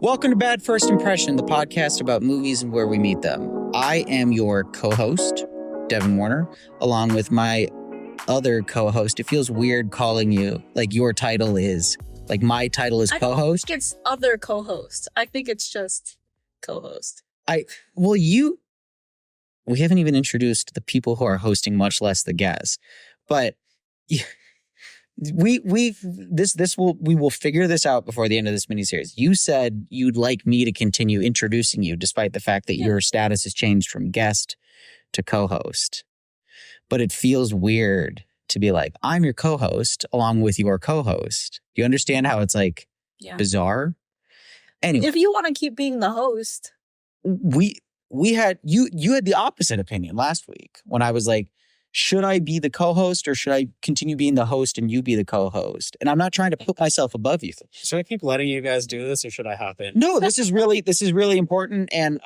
Welcome to Bad First Impression, the podcast about movies and where we meet them. I am your co-host, Devin Warner, along with my other co-host. It feels weird calling you, like your title is, like my title is co-host. I think it's other co-host. I think it's just co-host. We haven't even introduced the people who are hosting, much less the guests. But we will figure this out before the end of this miniseries. You said you'd like me to continue introducing you, despite the fact that your status has changed from guest to co-host. But it feels weird to be like, I'm your co-host along with your co-host. Do you understand how it's like bizarre? Anyway, if you want to keep being the host, we had you had the opposite opinion last week when I was like, should I be the co-host or should I continue being the host and you be the co-host? And I'm not trying to put myself above you. Should I keep letting you guys do this or should I hop in? No, this is really important and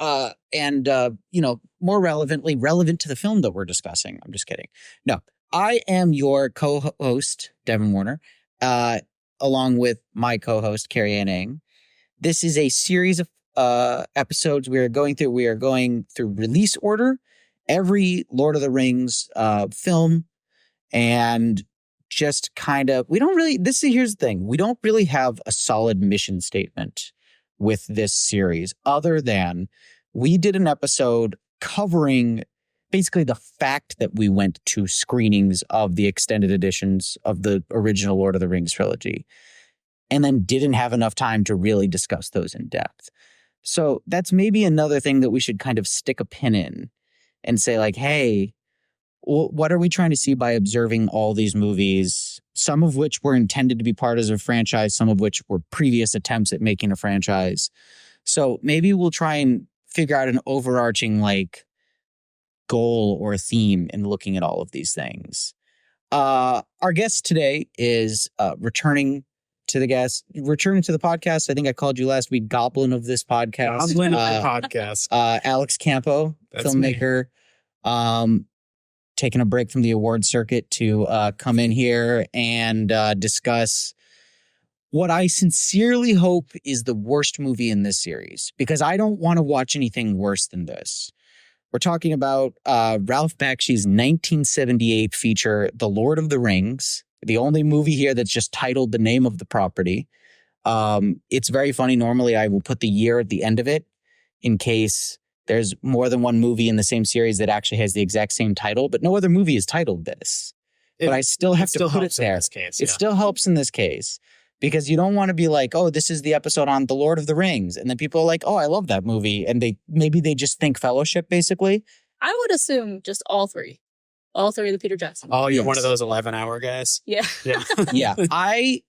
more relevant to the film that we're discussing. I'm just kidding. No, I am your co-host, Devin Warner, along with my co-host, KeriAnn and Alex. This is a series of episodes we are going through. We are going through release order. Every Lord of the Rings film, and just kind of, here's the thing. We don't really have a solid mission statement with this series other than we did an episode covering basically the fact that we went to screenings of the extended editions of the original Lord of the Rings trilogy and then didn't have enough time to really discuss those in depth. So that's maybe another thing that we should kind of stick a pin in and say like, hey, what are we trying to see by observing all these movies, some of which were intended to be part of a franchise, some of which were previous attempts at making a franchise. So maybe we'll try and figure out an overarching like goal or theme in looking at all of these things. Our guest today is returning to the podcast. I think I called you last week Goblin of this podcast. Goblin of the podcast. Alex Campo, That's filmmaker, taking a break from the award circuit to come in here and discuss what I sincerely hope is the worst movie in this series, because I don't want to watch anything worse than this. We're talking about Ralph Bakshi's 1978 feature, The Lord of the Rings. The only movie here that's just titled the name of the property. It's very funny. Normally, I will put the year at the end of it in case there's more than one movie in the same series that actually has the exact same title, but no other movie is titled this. But I still have to put it there. It still helps in this case because you don't want to be like, oh, this is the episode on The Lord of the Rings. And then people are like, oh, I love that movie. And they just think Fellowship, basically. I would assume just all three. All three of the Peter Jackson. Oh, you're one of those 11-hour guys? Yeah. I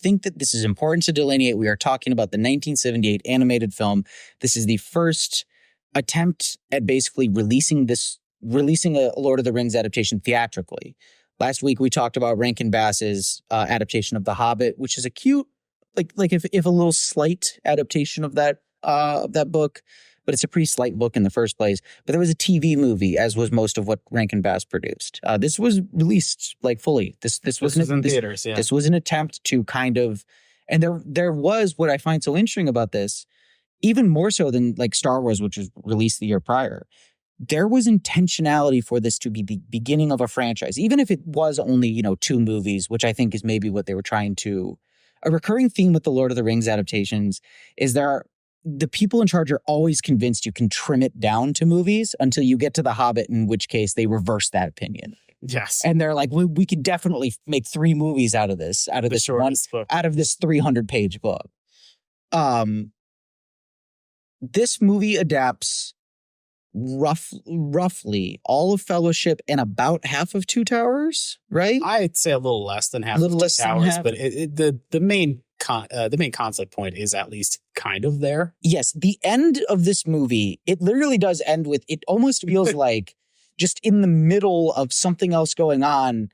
think that this is important to delineate. We are talking about the 1978 animated film. This is the first attempt at basically releasing a Lord of the Rings adaptation theatrically. Last week, we talked about Rankin Bass's adaptation of The Hobbit, which is a cute, like if a little slight adaptation of that book. But it's a pretty slight book in the first place. But there was a TV movie, as was most of what Rankin Bass produced. This was released like fully. This was in theaters. Yeah. This was an attempt to kind of, and there was what I find so interesting about this, even more so than like Star Wars, which was released the year prior. There was intentionality for this to be the beginning of a franchise, even if it was only 2 movies, which I think is maybe what they were trying to. A recurring theme with the Lord of the Rings adaptations is the people in charge are always convinced you can trim it down to movies until you get to The Hobbit, in which case they reverse that opinion. Yes. And they're like, we could definitely make 3 movies out of this 300-page book. This movie adapts roughly all of Fellowship and about half of Two Towers, right? I'd say a little less than half of Two Towers, but the main concept point is at least kind of there. Yes, the end of this movie, it literally does end with, it almost feels like just in the middle of something else going on,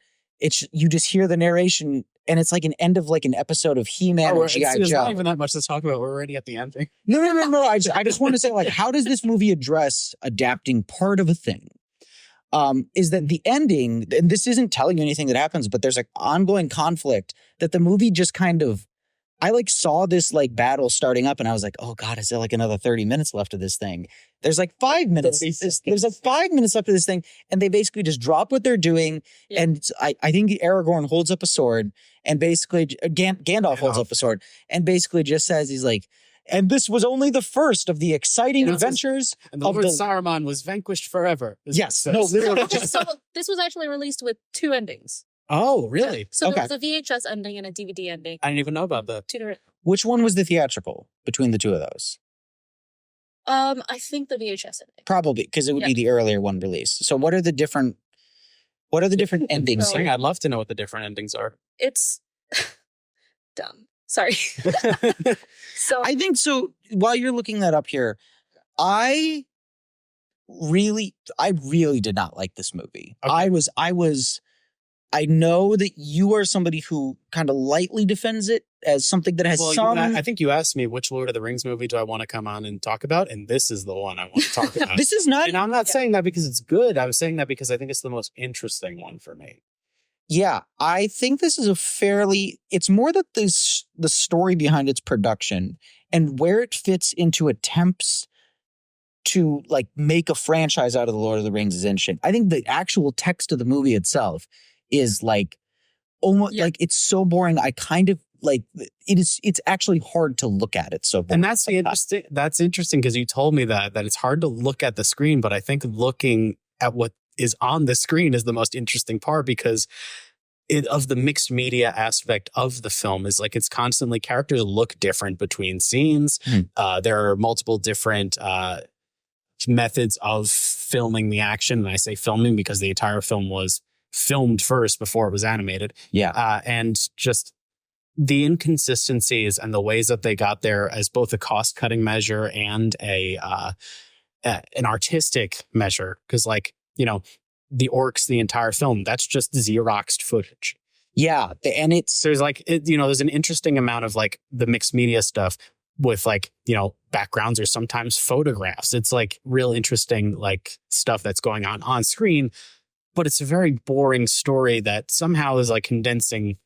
you just hear the narration and it's like an end of like an episode of He-Man or G.I. Joe. There's not even that much to talk about. We're already at the ending. No. I just want to say, like, how does this movie address adapting part of a thing? Is that the ending, and this isn't telling you anything that happens, but there's an ongoing conflict that the movie just kind of I like saw this like battle starting up and I was like, oh God, is there like another 30 minutes left of this thing? There's like 5 minutes. There's like 5 minutes left of this thing. And they basically just drop what they're doing. Yeah. And I think Aragorn holds up a sword and basically Gandalf holds up a sword and basically just says, he's like, and this was only the first of the exciting adventures. And the Lord Saruman was vanquished forever. Yes. No, literally. So this was actually released with 2 endings. Oh, really? Yeah. So there was a VHS ending and a DVD ending. I didn't even know about that. 2 different. Which one was the theatrical between the two of those? I think the VHS ending. Probably, because it would be the earlier one released. So what are the different endings here? I'd love to know what the different endings are. It's dumb. Sorry. So I think so. While you're looking that up here, I really did not like this movie. Okay. I know that you are somebody who kind of lightly defends it as something that has some. I think you asked me which Lord of the Rings movie do I want to come on and talk about, and this is the one I want to talk about. This is not, and I'm not saying that because it's good. I'm saying that because I think it's the most interesting one for me. Yeah, I think this is it's more that the story behind its production and where it fits into attempts to like make a franchise out of the Lord of the Rings is interesting. I think the actual text of the movie itself is like almost like it's so boring. I kind of like it's actually hard to look at it. So boring. And that's interesting because you told me that it's hard to look at the screen, but I think looking at what is on the screen is the most interesting part because of the mixed media aspect of the film is like it's constantly characters look different between scenes. There are multiple different methods of filming the action. And I say filming because the entire film was filmed first before it was animated. Yeah. And just the inconsistencies and the ways that they got there as both a cost cutting measure and an artistic measure. Cause like, you know, the orcs, the entire film, that's just Xeroxed footage. Yeah. And there's like, there's an interesting amount of like the mixed media stuff with like, backgrounds or sometimes photographs. It's like real interesting, like stuff that's going on screen, but it's a very boring story that somehow is like condensing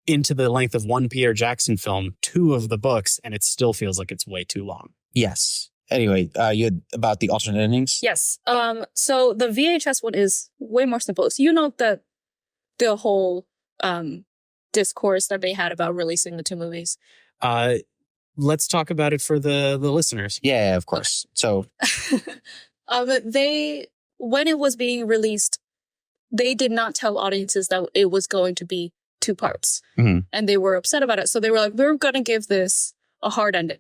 into the length of one Peter Jackson film, 2 of the books, and it still feels like it's way too long. Yes. Anyway, you had about the alternate endings? Yes. So the VHS one is way more simple. So you know that the whole discourse that they had about releasing the 2 movies. Let's talk about it for the listeners. Yeah, of course. So when it was being released, they did not tell audiences that it was going to be 2 parts. Mm-hmm. And they were upset about it. So they were like, we're going to give this a hard ending.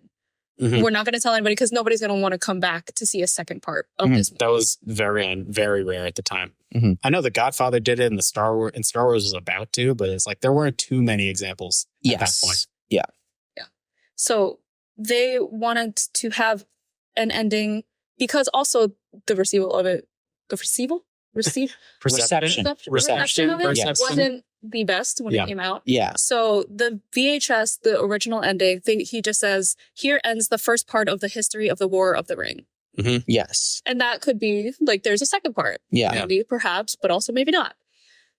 Mm-hmm. We're not going to tell anybody because nobody's going to want to come back to see a second part of this movie. That was very, very rare at the time. Mm-hmm. I know The Godfather did it and Star Wars was about to, but it's like there weren't too many examples at that point. Yeah. Yeah. So they wanted to have an ending because also the reception of it wasn't the best when it came out. Yeah. So the VHS, the original ending, he just says, here ends the first part of the history of the War of the Ring. Mm-hmm. Yes. And that could be like, there's a second part. Yeah. Maybe, perhaps, but also maybe not.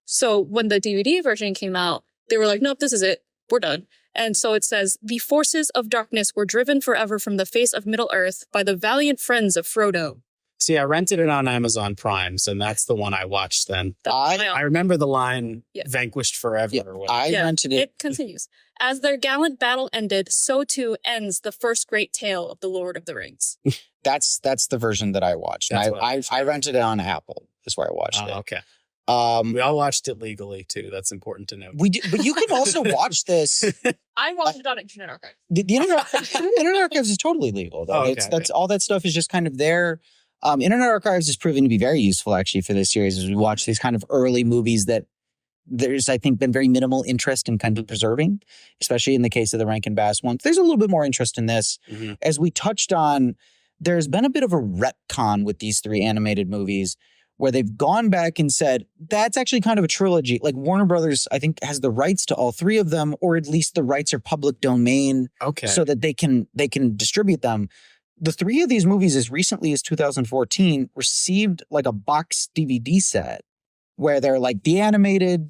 So when the DVD version came out, they were like, nope, this is it. We're done. And so it says, the forces of darkness were driven forever from the face of Middle Earth by the valiant friends of Frodo. See, I rented it on Amazon Prime, so that's the one I watched then. I remember the line, vanquished forever. Yeah. I rented it. It continues. As their gallant battle ended, so too ends the first great tale of the Lord of the Rings. That's the version that I watched. And I rented it on Apple. That's where I watched it. Okay. We all watched it legally, too. That's important to note. We did, but you can also watch this. I watched it on Internet Archive. The Internet Archives is totally legal, though. Oh, okay. All that stuff is just kind of there. Internet Archives is proving to be very useful, actually, for this series as we watch these kind of early movies that there's, I think, been very minimal interest in kind of preserving, especially in the case of the Rankin Bass ones. There's a little bit more interest in this. Mm-hmm. As we touched on, there's been a bit of a retcon with these 3 animated movies where they've gone back and said, that's actually kind of a trilogy. Like Warner Brothers, I think, has the rights to all 3 of them, or at least the rights are public domain so that they can distribute them. The 3 of these movies, as recently as 2014, received like a box DVD set where they're like the animated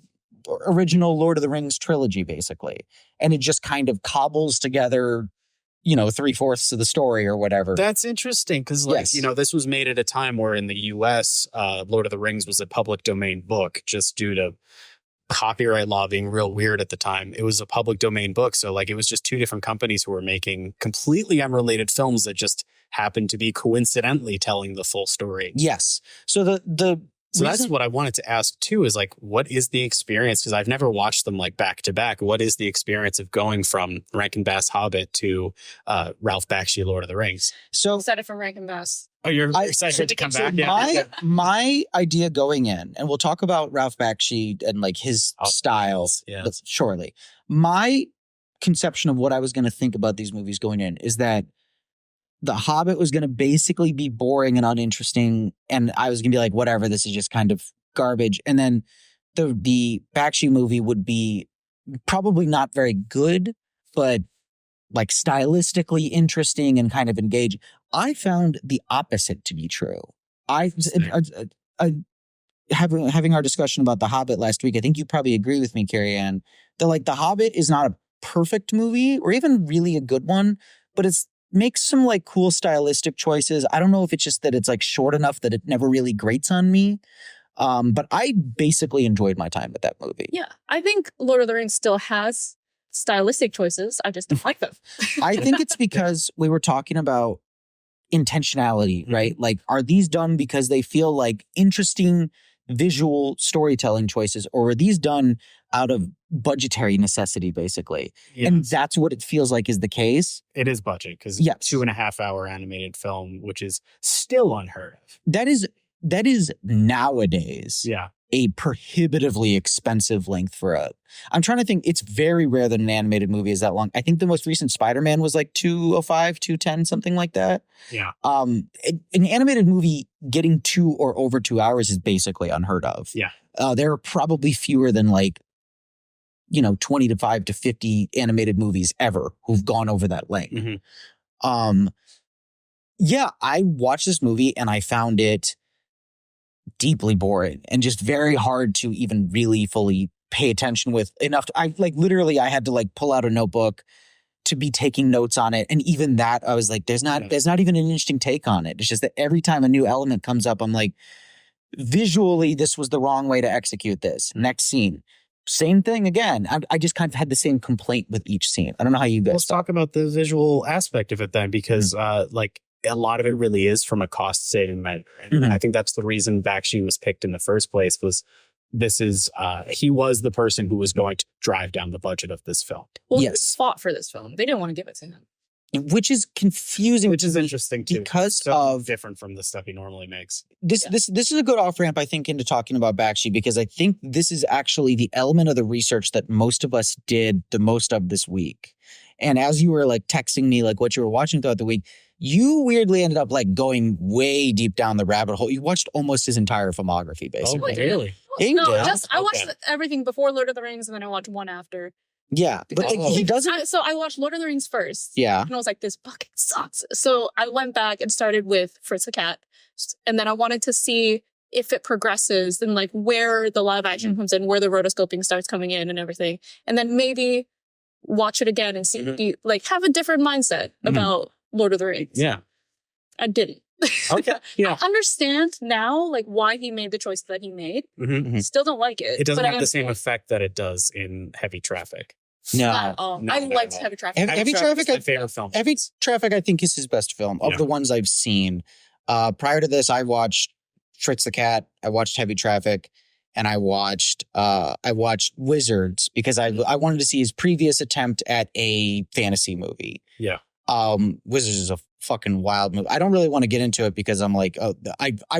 original Lord of the Rings trilogy, basically. And it just kind of cobbles together, 3/4 of the story or whatever. That's interesting because, Yes. this was made at a time where in the U.S., Lord of the Rings was a public domain book just due to copyright law being real weird at the time. It was a public domain book. So, it was just two different companies who were making completely unrelated films that just happened to be coincidentally telling the full story. Yes. So So that's what I wanted to ask too is what is the experience? Because I've never watched them back to back. What is the experience of going from Rankin Bass Hobbit to Ralph Bakshi Lord of the Rings? So Excited for Rankin Bass. Oh, you're excited to come back? My idea going in, and we'll talk about Ralph Bakshi and his style shortly. My conception of what I was going to think about these movies going in is that The Hobbit was going to basically be boring and uninteresting, and I was going to be like, whatever, this is just kind of garbage. And then the Bakshi movie would be probably not very good, but stylistically interesting and kind of engaging. I found the opposite to be true. Having our discussion about The Hobbit last week, I think you probably agree with me, KeriAnn, that The Hobbit is not a perfect movie or even really a good one, but it's makes some cool stylistic choices. I don't know if it's just that it's short enough that it never really grates on me. But I basically enjoyed my time with that movie. Yeah. I think Lord of the Rings still has stylistic choices. I just don't like them. I think it's because we were talking about intentionality, right? Are these done because they feel like interesting visual storytelling choices, or are these done out of budgetary necessity, basically? Yes. And that's what it feels like is the case. It is budget because 2.5 hour animated film, which is still unheard of. That is nowadays a prohibitively expensive length for I'm trying to think. It's very rare that an animated movie is that long. I think the most recent Spider-Man was 205, 210, something like that. Yeah. An animated movie getting 2 or over 2 hours is basically unheard of. Yeah. There are probably fewer than 25 to 50 animated movies ever who've gone over that length. Mm-hmm. I watched this movie and I found it deeply boring and just very hard to even really fully pay attention with enough. I had to pull out a notebook to be taking notes on it. And even that, I was there's not even an interesting take on it. It's just that every time a new element comes up, I'm visually, this was the wrong way to execute this. Next scene. Same thing again. I just kind of had the same complaint with each scene. I don't know how you guys Let's talk about the visual aspect of it then, because a lot of it really is from a cost saving measure. And I think that's the reason Bakshi was picked in the first place was he was the person who was going to drive down the budget of this film. Well, he fought for this film. They didn't want to give it to him. Which is confusing. Which is interesting too. Because of different from the stuff he normally makes. This is a good off-ramp, I think, into talking about Bakshi, because I think this is actually the element of the research that most of us did the most of this week. And as you were texting me what you were watching throughout the week, you weirdly ended up going way deep down the rabbit hole. You watched almost his entire filmography, basically. Oh, really? I watched everything before Lord of the Rings, and then I watched one after. Yeah, but he doesn't. So I watched Lord of the Rings first. Yeah, and I was like, this fucking sucks. So I went back and started with Fritz the Cat, and then I wanted to see if it progresses and where the live action comes in, where the rotoscoping starts coming in, and everything, and then maybe watch it again and see have a different mindset about Lord of the Rings. Yeah, I didn't. Okay. Yeah. I understand now why he made the choice that he made. Mm-hmm. Still don't like it. It doesn't have the same effect that it does in Heavy Traffic. No, I liked Heavy Traffic. Heavy Traffic is my favorite film. Heavy Traffic, I think, is his best film of the ones I've seen. Prior to this, I watched Fritz the Cat. I watched Heavy Traffic, and I watched Wizards because I wanted to see his previous attempt at a fantasy movie. Yeah. Wizards is a fucking wild movie. I don't really want to get into it because I'm I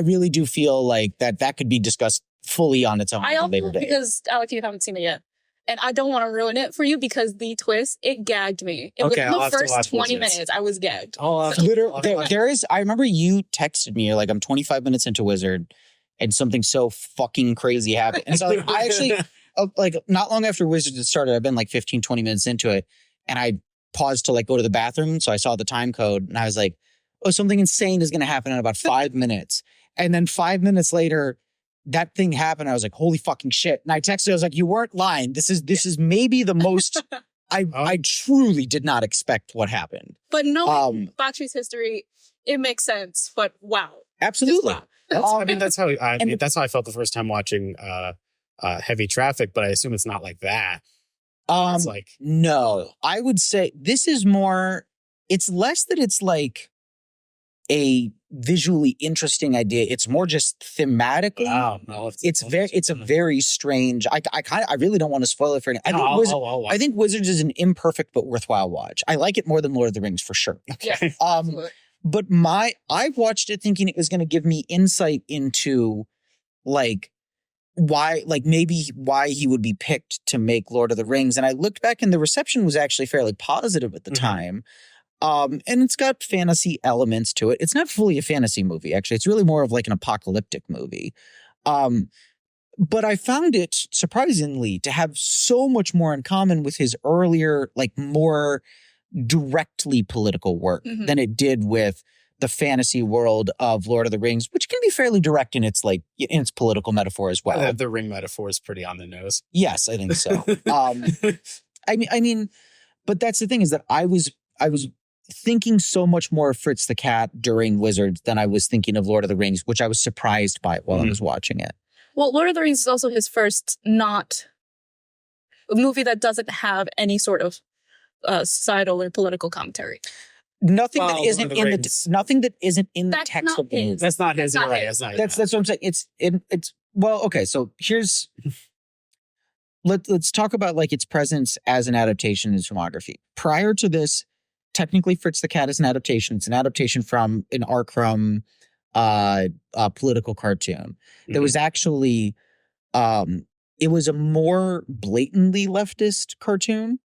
really do feel that could be discussed fully on its own. I also, because Alex, you haven't seen it yet. And I don't want to ruin it for you because the twist, it gagged me. It was the first 20 minutes, I was gagged. Literally, I remember you texted me, you're I'm 25 minutes into Wizard and something so fucking crazy happened. And so I actually, not long after Wizard had started, I've been 15, 20 minutes into it. And I paused to go to the bathroom. So I saw the time code and I was oh, something insane is going to happen in about 5 minutes. And then 5 minutes later, that thing happened. I was like, holy fucking shit. And I texted, I was like, you weren't lying. This is maybe the most, I truly did not expect what happened. But knowing Bakshi's history, it makes sense. But wow. Absolutely. Wow. That's how I felt the first time watching Heavy Traffic, but I assume it's not like that. It's like, no, I would say this is more, it's less that it's like a visually interesting idea. It's more just thematically. wow, no, It's a very strange, I really don't want to spoil it for anyone. I think Wizards is an imperfect but worthwhile watch. I like it more than Lord of the Rings for sure. Yeah. But I watched it thinking it was going to give me insight into like why he would be picked to make Lord of the Rings. And I looked back and the reception was actually fairly positive at the time. And it's got fantasy elements to it. It's not fully a fantasy movie, actually. It's really more of like an apocalyptic movie. But I found it surprisingly to have so much more in common with his earlier, like more directly political work than it did with the fantasy world of Lord of the Rings, which can be fairly direct in its political metaphor as well. The ring metaphor is pretty on the nose. Yes, I think so. I mean, but that's the thing, is that I was thinking so much more of Fritz the Cat during Wizards than I was thinking of Lord of the Rings, which I was surprised by while I was watching it. Well, Lord of the Rings is also his first not a movie that doesn't have any sort of societal or political commentary. Nothing that isn't in the That's text not of the movie. his. That's not his. That's not Right. his. That's That's what I'm saying. It's well, okay. So here's let's talk about like its presence as an adaptation in filmography. Prior to this, technically Fritz the Cat is an adaptation. It's an adaptation from an Arkham political cartoon. There was actually it was a more blatantly leftist cartoon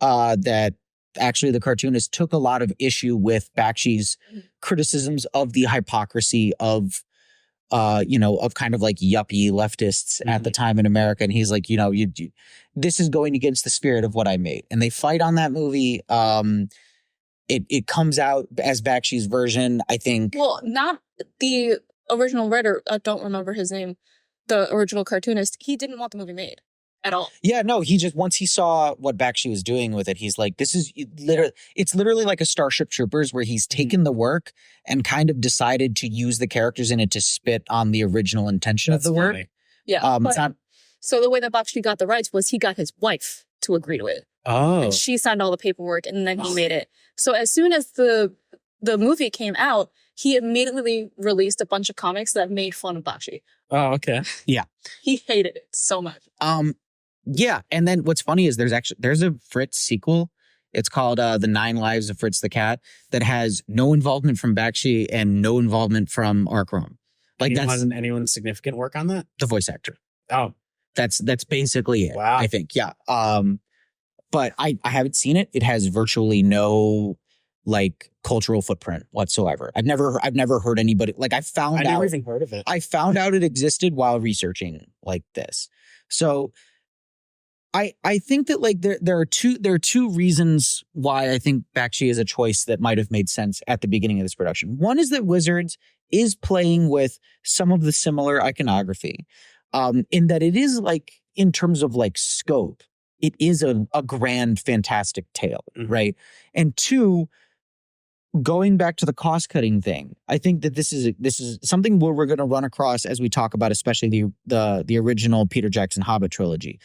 that actually the cartoonist took a lot of issue with Bakshi's criticisms of the hypocrisy of of kind of like yuppie leftists at the time in America. And he's like, this is going against the spirit of what I made. And they fight on that movie. It comes out as Bakshi's version, I think. Well, not the original writer. I don't remember his name. The original cartoonist. He didn't want the movie made at all. Yeah, no, he just, once he saw what Bakshi was doing with it, he's like, it's literally like a Starship Troopers where he's taken the work and kind of decided to use the characters in it to spit on the original intention of the work. Yeah. So the way that Bakshi got the rights was he got his wife to agree to it. Oh. And she signed all the paperwork and then he made it. So as soon as the movie came out, he immediately released a bunch of comics that made fun of Bakshi. Oh, okay. Yeah. He hated it so much. Yeah, and then what's funny is there's a Fritz sequel. It's called The 9 Lives of Fritz the Cat that has no involvement from Bakshi and no involvement from Arkham. Like Wasn't anyone significant work on that? The voice actor. Oh. That's basically it. Wow. I think. Yeah. But I haven't seen it. It has virtually no like cultural footprint whatsoever. I've never heard anybody like I never even heard of it. I found out it existed while researching like this. So I think that like there are two reasons why I think Bakshi is a choice that might have made sense at the beginning of this production. One is that Wizards is playing with some of the similar iconography, in that it is like in terms of like scope, it is a grand, fantastic tale, right? And two, going back to the cost-cutting thing, I think that this is something where we're going to run across as we talk about, especially the original Peter Jackson Hobbit trilogy.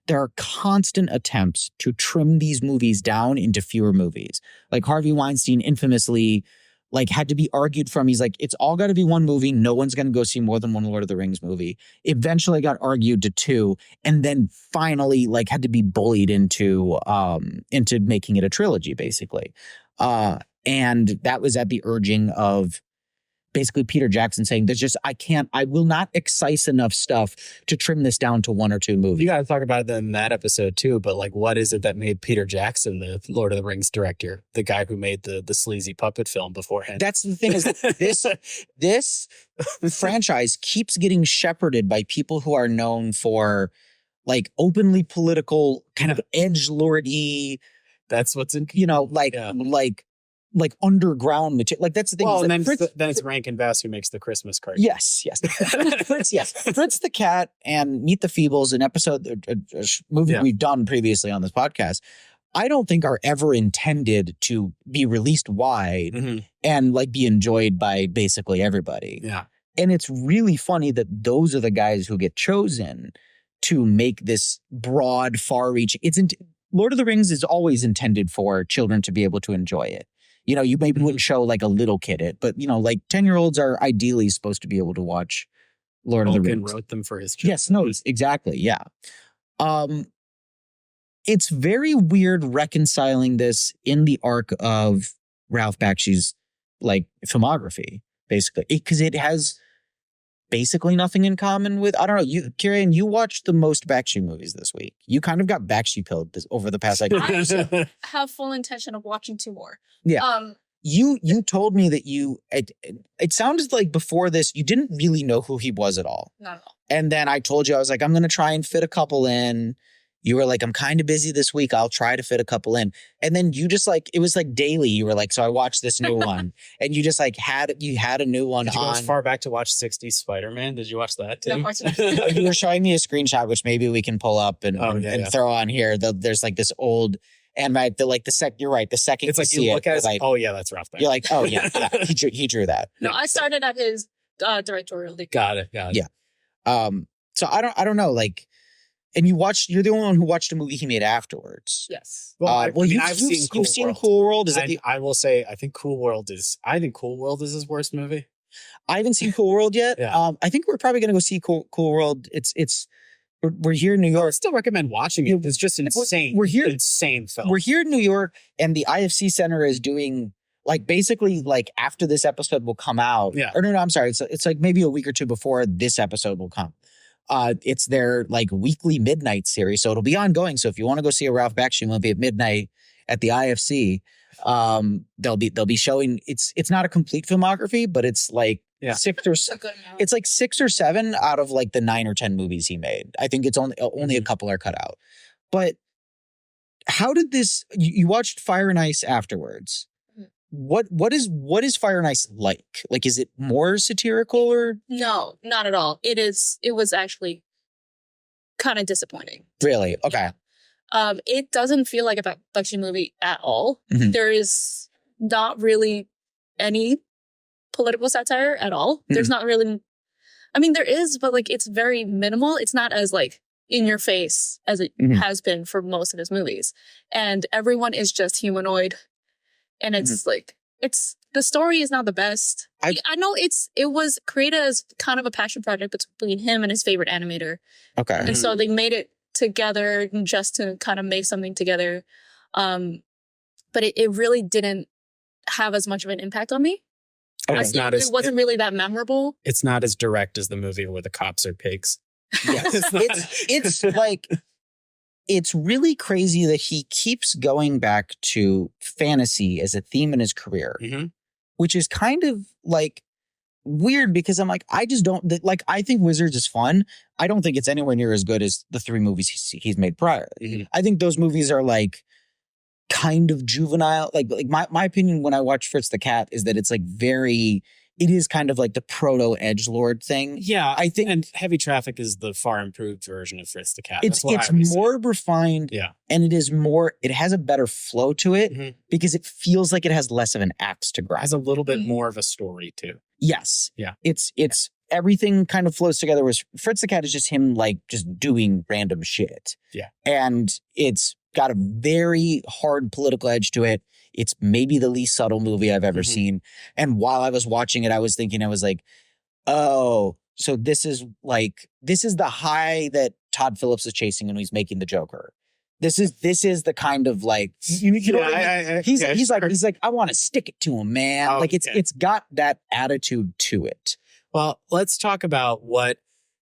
There are constant attempts to trim these movies down into fewer movies. Like Harvey Weinstein infamously like had to be argued from. He's like, it's all got to be one movie. No one's going to go see more than one Lord of the Rings movie. Eventually got argued to 2, and then finally like had to be bullied into making it a trilogy, basically. And that was at the urging of basically Peter Jackson saying, I will not excise enough stuff to trim this down to 1 or 2 movies. You got to talk about it in that episode too, but like, what is it that made Peter Jackson the Lord of the Rings director? The guy who made the sleazy puppet film beforehand. That's the thing, is this franchise keeps getting shepherded by people who are known for like openly political, kind of edgelordy. That's what's in, like like underground material. Like that's the thing. Well, and then, Fritz, then it's Rankin Bass who makes the Christmas card. yes. Fritz, yes. Fritz the Cat and Meet the Feebles, an episode, a movie we've done previously on this podcast, I don't think are ever intended to be released wide and like be enjoyed by basically everybody. Yeah. And it's really funny that those are the guys who get chosen to make this broad, far-reaching. Lord of the Rings is always intended for children to be able to enjoy it. You know, you maybe wouldn't show like a little kid it, but you know, like 10-year-olds are ideally supposed to be able to watch Lord of the Rings. Tolkien wrote them for his children. Yes, no, exactly, yeah. It's very weird reconciling this in the arc of Ralph Bakshi's like filmography, basically, because it has basically nothing in common with, I don't know, KeriAnn, you watched the most Bakshi movies this week. You kind of got Bakshi pilled over the past like I have full intention of watching 2 more. Yeah. You told me that it sounded like before this, you didn't really know who he was at all. Not at all. And then I told you, I was like, I'm going to try and fit a couple in. You were like, I'm kind of busy this week. I'll try to fit a couple in. And then you just like, it was like daily. You were like, so I watched this new one. And you just like had a new one Did you go on. as far back to watch 60s Spider-Man? Did you watch that too? No, You were showing me a screenshot, which maybe we can pull up and throw on here. There's like this old, and you're right. The second it's like you see look at it, like, oh yeah, that's Ralph Bakshi. you're like, oh yeah, he drew that. No, I started at his directorial degree. Got it. Yeah. So I don't know, like, and you're the only one who watched a movie he made afterwards. Yes. You've seen Cool World. I will say, I think Cool World is his worst movie. I haven't seen Cool World yet. Yeah. I think we're probably going to go see Cool World. We're here in New I York. would still recommend watching it. It's just insane. We're here. Insane film. We're here in New York, and the IFC Center is doing like basically like after this episode will come out. Yeah. Or no, I'm sorry. It's like maybe a week or two before this episode will come. It's their like weekly midnight series, so it'll be ongoing. So if you want to go see a Ralph Bakshi movie at midnight at the IFC, they'll be showing. It's not a complete filmography, but it's like six or seven out of like the 9 or 10 movies he made. I think it's only a couple are cut out. But how did this? You watched Fire and Ice afterwards. What is Fire and Ice like? Like, is it more satirical or? No, not at all. It was actually kind of disappointing. Really? Okay. It doesn't feel like a Bakshi movie at all. Mm-hmm. There is not really any political satire at all. Mm-hmm. There's not really, I mean, there is, but like, it's very minimal. It's not as like in your face as it has been for most of his movies. And everyone is just humanoid. And it's like, the story is not the best. I know it was created as kind of a passion project between him and his favorite animator. Okay. And so they made it together just to kind of make something together. But it really didn't have as much of an impact on me. Okay. It wasn't really that memorable. It's not as direct as the movie where the cops are pigs. Yeah. It's like, it's really crazy that he keeps going back to fantasy as a theme in his career, which is kind of like weird because I'm like, I just don't like, I think Wizards is fun. I don't think it's anywhere near as good as the 3 movies he's made prior. Mm-hmm. I think those movies are like kind of juvenile. Like my opinion when I watch Fritz the Cat is that it's like it is kind of like the proto edgelord thing. Yeah, I think, and Heavy Traffic is the far improved version of Fritz the Cat. It's more refined, and it has a better flow to it because it feels like it has less of an axe to grind. It has a little bit more of a story too. Yes, yeah. It's everything kind of flows together. Whereas Fritz the Cat is just him like just doing random shit. Yeah, and it's got a very hard political edge to it. It's maybe the least subtle movie I've ever seen. And while I was watching it, I was like, oh, so this is the high that Todd Phillips is chasing when he's making the Joker. This is the kind of like, you know what I mean? He's like, I want to stick it to him, man. Oh, like it's got that attitude to it. Well, let's talk about what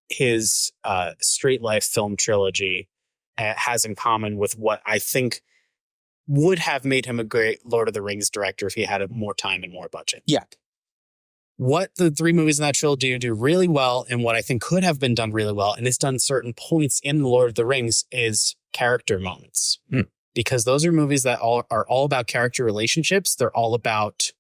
his Straight Life film trilogy has in common with what I think would have made him a great Lord of the Rings director if he had more time and more budget. Yeah. What the 3 movies in that trilogy do really well, and what I think could have been done really well, and it's done certain points in Lord of the Rings, is character moments. because those are movies that are all about character relationships. They're all about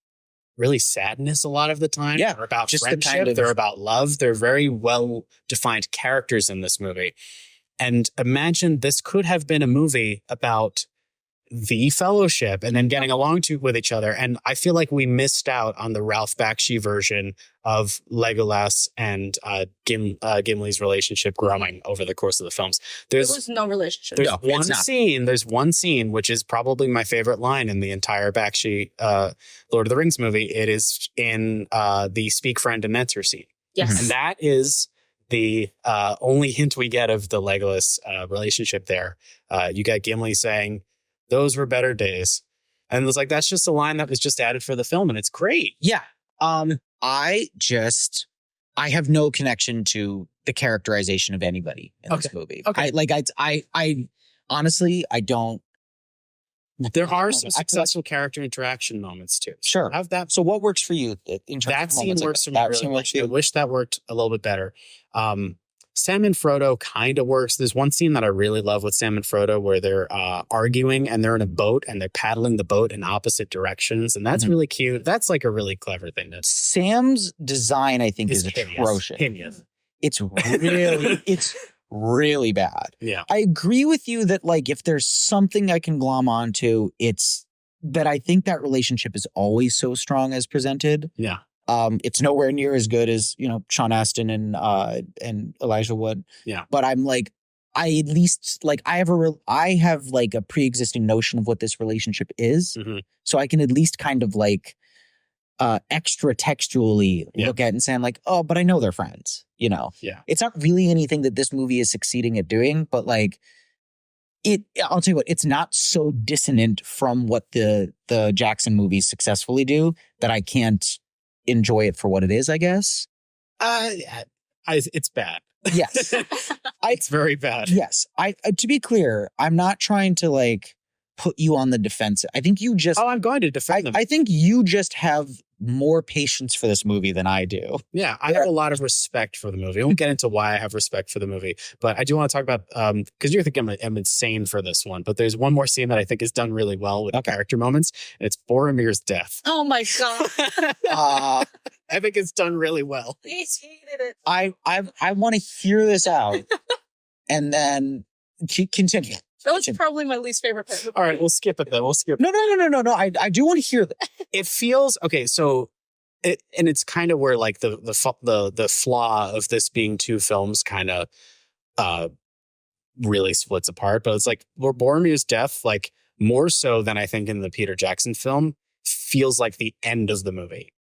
really sadness a lot of the time. Yeah, They're about just the friendship. kind of- They're about love. They're very well defined characters in this movie. And imagine this could have been a movie about the Fellowship and then getting along with each other. And I feel like we missed out on the Ralph Bakshi version of Legolas and Gimli's relationship growing over the course of the films. There was no relationship. There's No, one it's not. scene. There's one scene which is probably my favorite line in the entire Bakshi Lord of the Rings movie. It is in the Speak Friend and Enter scene, Yes. and that is the only hint we get of the Legolas relationship. There, you got Gimli saying, "Those were better days," and it's like that's just a line that was just added for the film, and it's great. Yeah. I have no connection to the characterization of anybody in this movie. Okay. I honestly, I don't. There are some I feel successful character interaction moments too. Sure. Have that. So what works for you in terms That of scene moments like works for that? me That really scene well. works for I you? wish that worked a little bit better. Sam and Frodo kind of works. There's one scene that I really love with Sam and Frodo where they're arguing and they're in a boat and they're paddling the boat in opposite directions. And that's really cute. That's like a really clever thing. Sam's design, I think, is atrocious. Hideous. It's really bad. Yeah. I agree with you that like if there's something I can glom onto, it's that I think that relationship is always so strong as presented. Yeah. It's nowhere near as good as, Sean Astin and Elijah Wood. Yeah. But I'm like, I at least like I have like a pre-existing notion of what this relationship is. Mhm. So I can at least kind of like extra textually look at it and say, I'm like, oh, but I know they're friends, Yeah. It's not really anything that this movie is succeeding at doing, but like I'll tell you what, it's not so dissonant from what the Jackson movies successfully do that I can't enjoy it for what it is, I guess. It's bad. Yes. It's very bad. Yes. To be clear, I'm not trying to like put you on the defensive. I think you just I'm going to defend them. I think you just have more patience for this movie than I do. Yeah, I have a lot of respect for the movie. I won't get into why I have respect for the movie, but I do want to talk about, because you're thinking I'm insane for this one, but there's one more scene that I think is done really well with character moments, and it's Boromir's death. Oh my God. I think it's done really well. He's hated it. I want to hear this out and then continue. That was probably my least favorite part. All right, we'll skip it then. We'll skip. No. I do want to hear that. It feels okay. So, it's kind of where like the flaw of this being two films kind of really splits apart. But it's like Boromir's death, like more so than I think in the Peter Jackson film, feels like the end of the movie.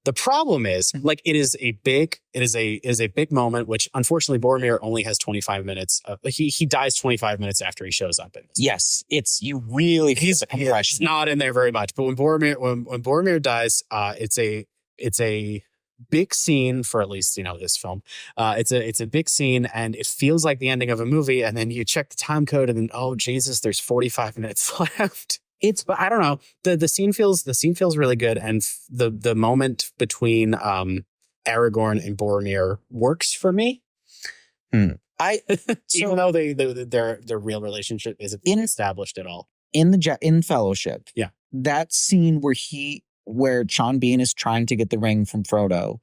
The problem is, like, it is a big moment, which unfortunately Boromir only has 25 minutes. He dies 25 minutes after he shows up in this. Yes, you really he's He's not in there very much. But when Boromir dies, it's a big scene for at least this film. It's a big scene, and it feels like the ending of a movie. And then you check the time code, and then oh Jesus, there's 45 minutes left. But I don't know. The scene feels really good, and the moment between Aragorn and Boromir works for me. Even though their real relationship isn't established at all in Fellowship. Yeah, that scene where Sean Bean is trying to get the ring from Frodo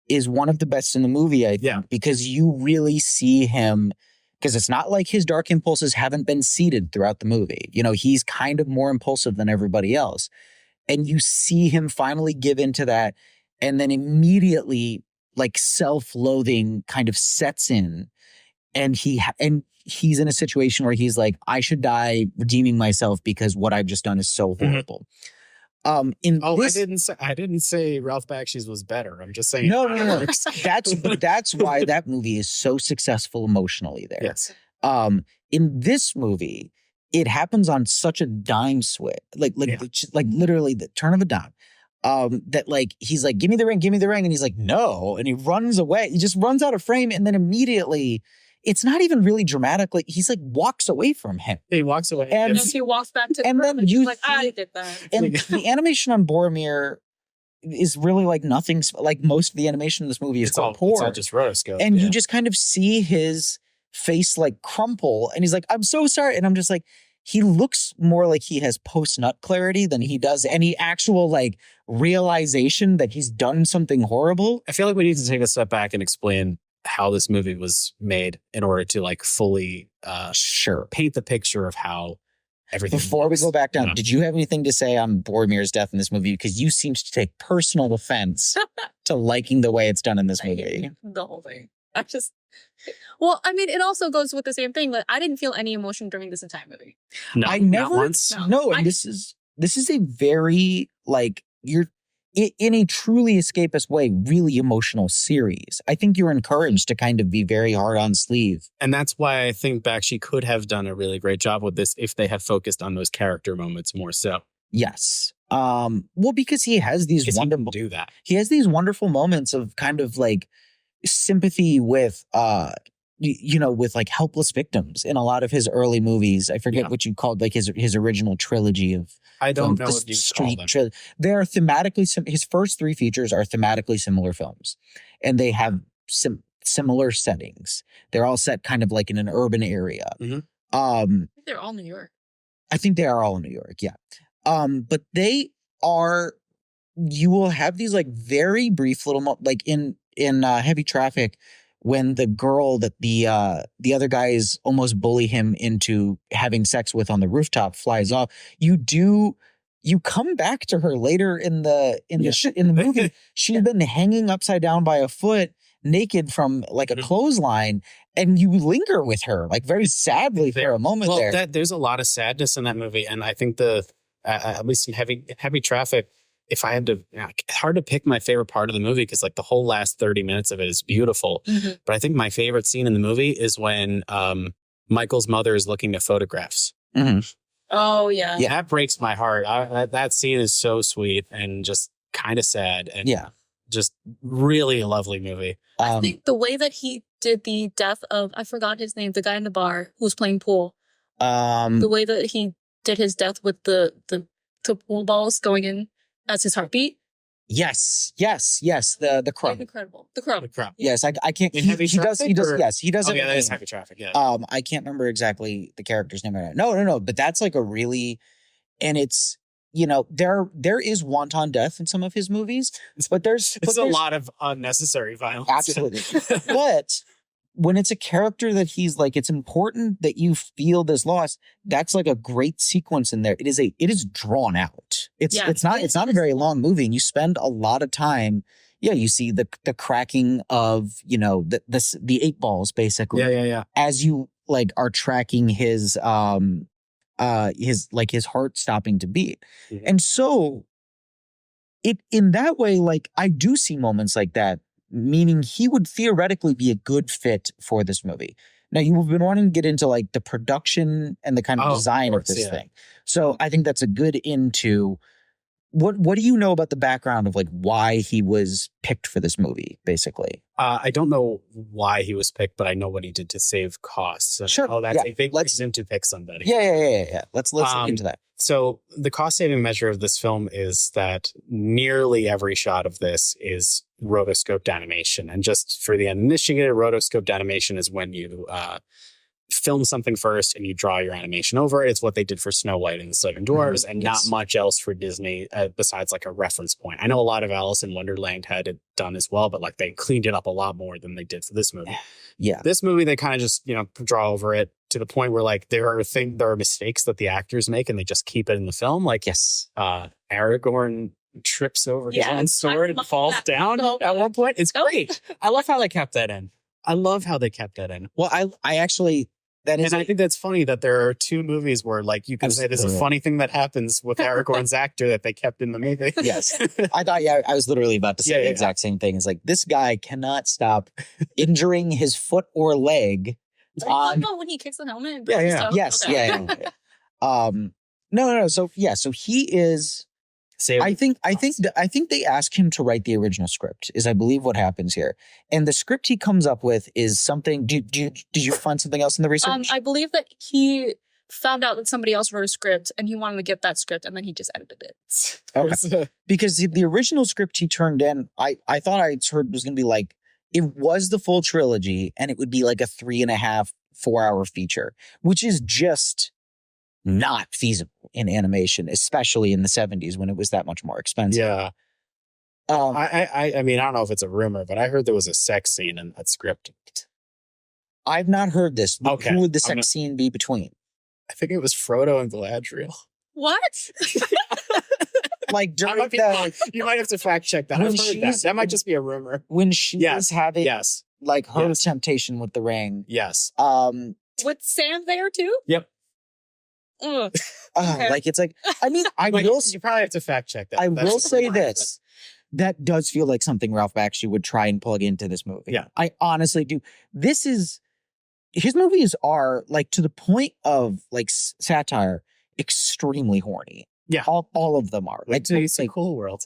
is one of the best in the movie. I think because you really see him. Because it's not like his dark impulses haven't been seeded throughout the movie. He's kind of more impulsive than everybody else. And you see him finally give into that. And then immediately, like, self-loathing kind of sets in. And he's in a situation where he's like, I should die redeeming myself because what I've just done is so horrible. I didn't say Ralph Bakshi's was better. I'm just saying. No. That's why that movie is so successful emotionally there. Yes. In this movie, it happens on such a dime switch, like literally the turn of a dime. That like he's like, give me the ring, and he's like, no, and he runs away. He just runs out of frame, and then immediately. It's not even really dramatic. Like he's like walks away from him. He walks away, and he walks back to. And then you like, I did that. And the animation on Boromir is really like nothing. Like most of the animation in this movie is quite poor. It's all just rotoscope. And you just kind of see his face like crumple, and he's like, "I'm so sorry," and I'm just like, he looks more like he has post-nut clarity than he does any actual like realization that he's done something horrible. I feel like we need to take a step back and explain how this movie was made in order to like fully Sure. paint the picture of how everything Before we works. go back down, Yeah. did you have anything to say on Boromir's death in this movie? Because you seemed to take personal offense to liking the way it's done in this movie. The whole thing. Well, I mean, it also goes with the same thing. Like, I didn't feel any emotion during this entire movie. No, I not never once. No, and I- this is a very like in a truly escapist way, really emotional series. I think you're encouraged to kind of be very hard on sleeve. And that's why I think Bakshi could have done a really great job with this if they had focused on those character moments more so. Yes. Well, because he has these Because he wonderful can do that. he has these wonderful moments of kind of like sympathy with with like helpless victims in a lot of his early movies. I forget Yeah. what you called like his original trilogy of I don't know the what you call them. They are thematically his first three features are thematically similar films, and they have similar settings. They're all set kind of like in an urban area. Mhm. I think they're all New York. I think they are all in New York, yeah. But they are. You will have these like very brief little like in Heavy Traffic, when the girl that the other guys almost bully him into having sex with on the rooftop flies off. You come back to her later in the movie. She's been hanging upside down by a foot, naked from like a clothesline, and you linger with her like very sadly for a moment Well, there. there's a lot of sadness in that movie, and I think at least in Heavy Traffic, if I had to, it's hard to pick my favorite part of the movie because like the whole last 30 minutes of it is beautiful. Mhm. But I think my favorite scene in the movie is when Michael's mother is looking at photographs. Mhm. Oh, yeah. Yeah, that breaks my heart. That scene is so sweet and just kind of sad, and Yeah. just really a lovely movie. I think the way that he did the death of, I forgot his name, the guy in the bar who was playing pool. The way that he did his death with the pool balls going in as his heartbeat. Yes. The crumb. Incredible. The crumb. The crowd. Yes, I can't. In He Heavy does. He Traffic, does. or- Yes, he does. Oh it yeah, in that the is game. Heavy Traffic. Yeah. I can't remember exactly the character's name right now. No, but that's like a really, and it's there is wanton death in some of his movies, but there's It's a lot of unnecessary violence. absolutely. But when it's a character that he's like, it's important that you feel this loss. That's like a great sequence in there. It is drawn out. It's not a very long movie, and you spend a lot of time. Yeah, you see the cracking of the 8 balls basically. Yeah. As you like are tracking his heart stopping to beat. Mhm. And so it in that way, like I do see moments like that, meaning he would theoretically be a good fit for this movie. Now you've been wanting to get into like the production and the kind of design of this thing. So I think that's a good into what do you know about the background of like why he was picked for this movie, basically? I don't know why he was picked, but I know what he did to save costs. And, Sure. that's Yeah. a big reason to pick somebody. Yeah. Let's look into that. So the cost saving measure of this film is that nearly every shot of this is rotoscoped animation. And just for the uninitiated, rotoscoped animation is when you film something first and you draw your animation over it. It's what they did for Snow White and the Seven Dwarfs, and Yes. not much else for Disney besides like a reference point. I know a lot of Alice in Wonderland had it done as well, but like they cleaned it up a lot more than they did for this movie. Yeah. This movie, they kind of just, draw over it to the point where like there are mistakes that the actors make and they just keep it in the film. Like Yes. Aragorn trips over his Yeah, own sword I and love falls that. down So at one point. It's so great. I love how they kept that in. Well, I actually that is And I think that's funny that there are two movies where like you can say there's a Absolutely. funny thing that happens with Aragorn's actor that they kept in the movie. Yes. I thought, I was literally about to say the exact same thing. It's like, this guy cannot stop injuring his foot or leg. I know when he kicks the helmet. And Yeah, breaks yeah. stuff. Yes. Okay. Yeah. No. So he is, I think they ask him to write the original script is I believe what happens here. And the script he comes up with is something, did you find something else in the research? I believe that he found out that somebody else wrote a script and he wanted to get that script and then he just edited it. Okay. Because the original script he turned in, I thought I heard was going to be like, it was the full trilogy and it would be like a 3.5, 4 hour feature, which is just not feasible in animation, especially in the 70s when it was that much more expensive. Yeah. I mean, I don't know if it's a rumor, but I heard there was a sex scene in that script. I've not heard this. Okay. Who would the sex scene be between? I think it was Frodo and Galadriel. What? Like during the, you might have to fact check that. When I've heard that. That might just be a rumor. when she was having like her Yes. temptation with the ring. Yes. With Sam there too? Yep. Ugh. Okay. Like it's like, I mean, You probably have to fact check that. I That's will just a say rumor. this. That does feel like something Ralph Bakshi would try and plug into this movie. Yeah. I honestly do. His movies are like, to the point of like satire, extremely horny. Yeah. All of them are. Like, it's a cool world.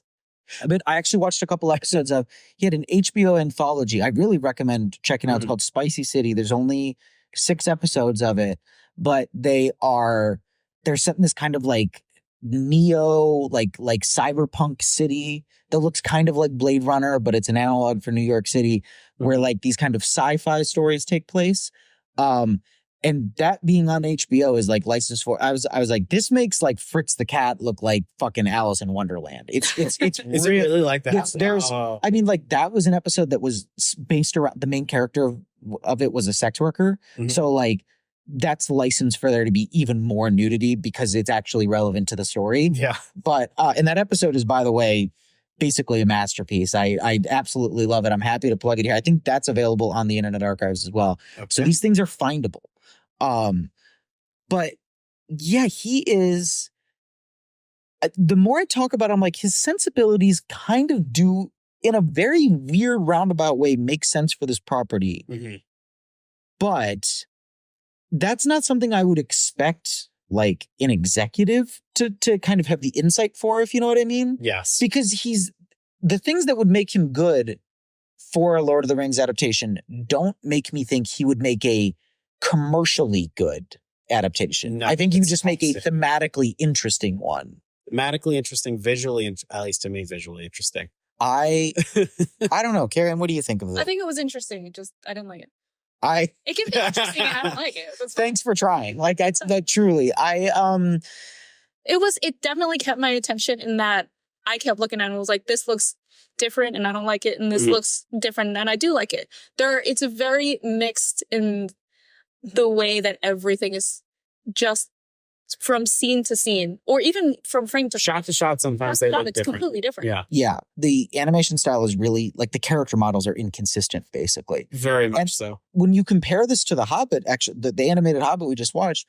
But I actually watched a couple episodes of, he had an HBO anthology. I really recommend checking out. It's called Spicy City. There's only 6 episodes of it, but they're set in this kind of like neo, like cyberpunk city that looks kind of like Blade Runner, but it's an analog for New York City, where like these kind of sci-fi stories take place. And that being on HBO is like licensed for. I was like, this makes like Fritz the Cat look like fucking Alice in Wonderland. It's Is it really like that? I mean, like that was an episode that was based around the main character of it was a sex worker. Mhm. So like that's licensed for there to be even more nudity because it's actually relevant to the story. Yeah. But and that episode is, by the way, basically a masterpiece. I absolutely love it. I'm happy to plug it here. I think that's available on the Internet Archives as well. Okay. So these things are findable. But yeah, he is. The more I talk about him, like his sensibilities kind of do, in a very weird roundabout way, make sense for this property. Mm-hmm. But that's not something I would expect like an executive to kind of have the insight for, if you know what I mean. Yes. Because the things that would make him good for a Lord of the Rings adaptation don't make me think he would make a commercially good adaptation. No, I think he would just make a opposite. thematically interesting one. Thematically interesting, visually, at least to me, visually interesting. I don't know, KeriAnn, what do you think of I that? think it was interesting. I didn't like it. It can be interesting and I don't like it. That's fine. Thanks for trying. Like that truly. It definitely kept my attention in that I kept looking at it and was like, this looks different and I don't like it. And this looks different and I do like it. It's a very mixed in the way that everything is just from scene to scene, or even from frame to Shot to shot, sometimes they look it's different. completely different. Yeah. Yeah, the animation style is really, like, the character models are inconsistent, basically. Very much And so. When you compare this to The Hobbit, actually, the animated Hobbit we just watched,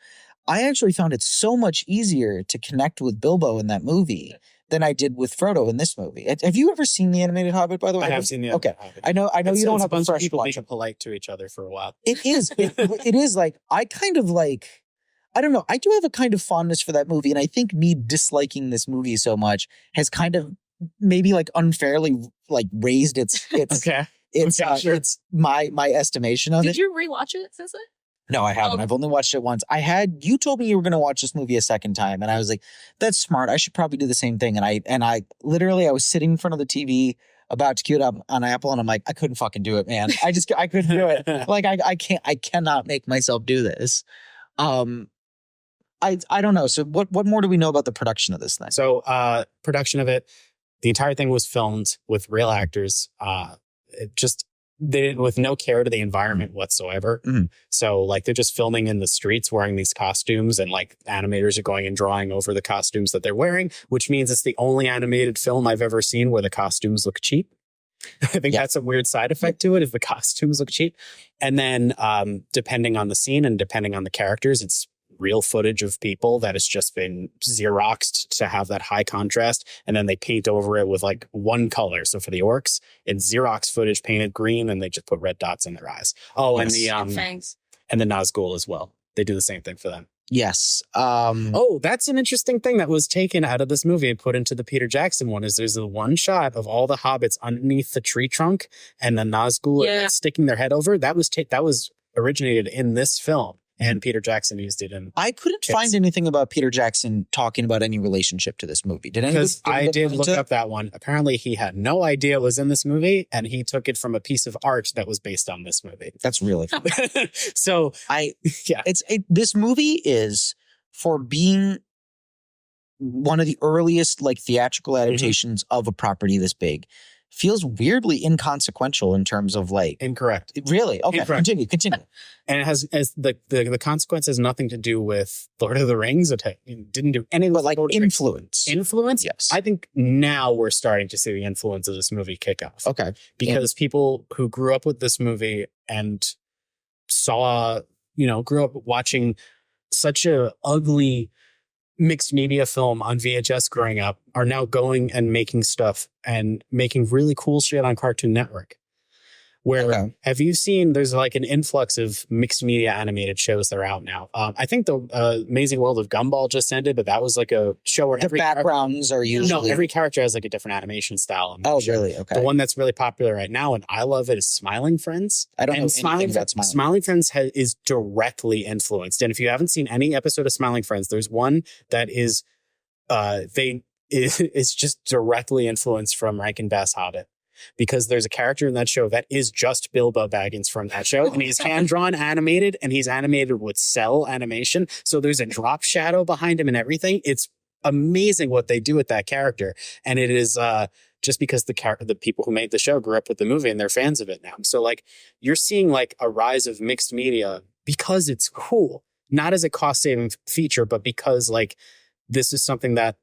I actually found it so much easier to connect with Bilbo in that movie than I did with Frodo in this movie. Have you ever seen the animated Hobbit, by the way? I have seen the Okay. Hobbit. I know you don't It's have a bunch a of fresh people watch. being polite to each other for a while. It is. It is like, I kind of like, I don't know. I do have a kind of fondness for that movie. And I think me disliking this movie so much has kind of maybe like unfairly like raised its Okay. Sure. it's my estimation of Did it. you rewatch it since then? No, I haven't. Oh. I've only watched it once. You told me you were going to watch this movie a second time. And I was like, that's smart. I should probably do the same thing. And I literally, I was sitting in front of the TV about to cue it up on Apple. And I'm like, I couldn't fucking do it, man. I couldn't do it. Like, I cannot make myself do this. I don't know. So what more do we know about the production of this thing? So production of it, the entire thing was filmed with real actors. They did with no care to the environment whatsoever. Mhm. So like they're just filming in the streets wearing these costumes, and like animators are going and drawing over the costumes that they're wearing, which means it's the only animated film I've ever seen where the costumes look cheap. I think that's a weird side effect to it, is the costumes look cheap. And then depending on the scene and depending on the characters, it's real footage of people that has just been Xeroxed to have that high contrast. And then they paint over it with like one color. So for the orcs, it's Xerox footage painted green, and they just put red dots in their eyes. Oh, Yes. and Fangs. the Nazgul as well. They do the same thing for them. Yes. Oh, that's an interesting thing that was taken out of this movie and put into the Peter Jackson one. Is there's the one shot of all the hobbits underneath the tree trunk and the Nazgul sticking their head over. That was originated in this film, and Peter Jackson used it in. I couldn't find anything about Peter Jackson talking about any relationship to this movie. Did anybody? Because I did look up that one. Apparently, he had no idea it was in this movie, and he took it from a piece of art that was based on this movie. That's really funny. So This movie is for being one of the earliest like theatrical adaptations of a property this big, feels weirdly inconsequential in terms of like. Incorrect. Really? Okay. Incorrect. Continue. And it has as the consequence has nothing to do with Lord of the Rings. It didn't do anything. But like influence. Influence? Yes. I think now we're starting to see the influence of this movie kick off. Okay. Because people who grew up with this movie and grew up watching such a ugly mixed media film on VHS growing up are now going and making stuff and making really cool shit on Cartoon Network. Where have you seen there's like an influx of mixed media animated shows that are out now. I think the Amazing World of Gumball just ended, but that was like a show where the backgrounds are usually. No, every character has like a different animation style. Oh, really? Okay. The one that's really popular right now, and I love it, is Smiling Friends. I don't know anything about Smiling Friends is directly influenced. And if you haven't seen any episode of Smiling Friends, there's one that is it's just directly influenced from Rankin Bass Hobbit. Because there's a character in that show that is just Bilbo Baggins from that show. And he's hand-drawn animated, and he's animated with cell animation. So there's a drop shadow behind him and everything. It's amazing what they do with that character. And it is just because the people who made the show grew up with the movie and they're fans of it now. So like you're seeing like a rise of mixed media because it's cool. Not as a cost-saving feature, but because like this is something that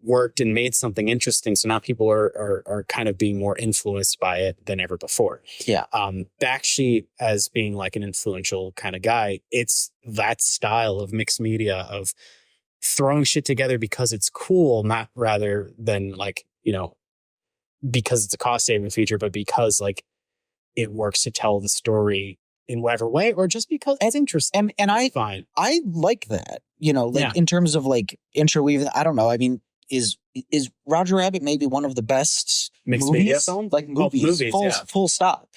worked and made something interesting. So now people are kind of being more influenced by it than ever before. Yeah. Bakshi as being like an influential kind of guy, it's that style of mixed media of throwing shit together because it's cool, not rather than like, because it's a cost saving feature, but because like it works to tell the story in whatever way, or just because it's interesting. And I like that, in terms of like interweaving. I don't know. I mean, is Roger Rabbit maybe one of the best mixed movies? media films? Like movies full stop,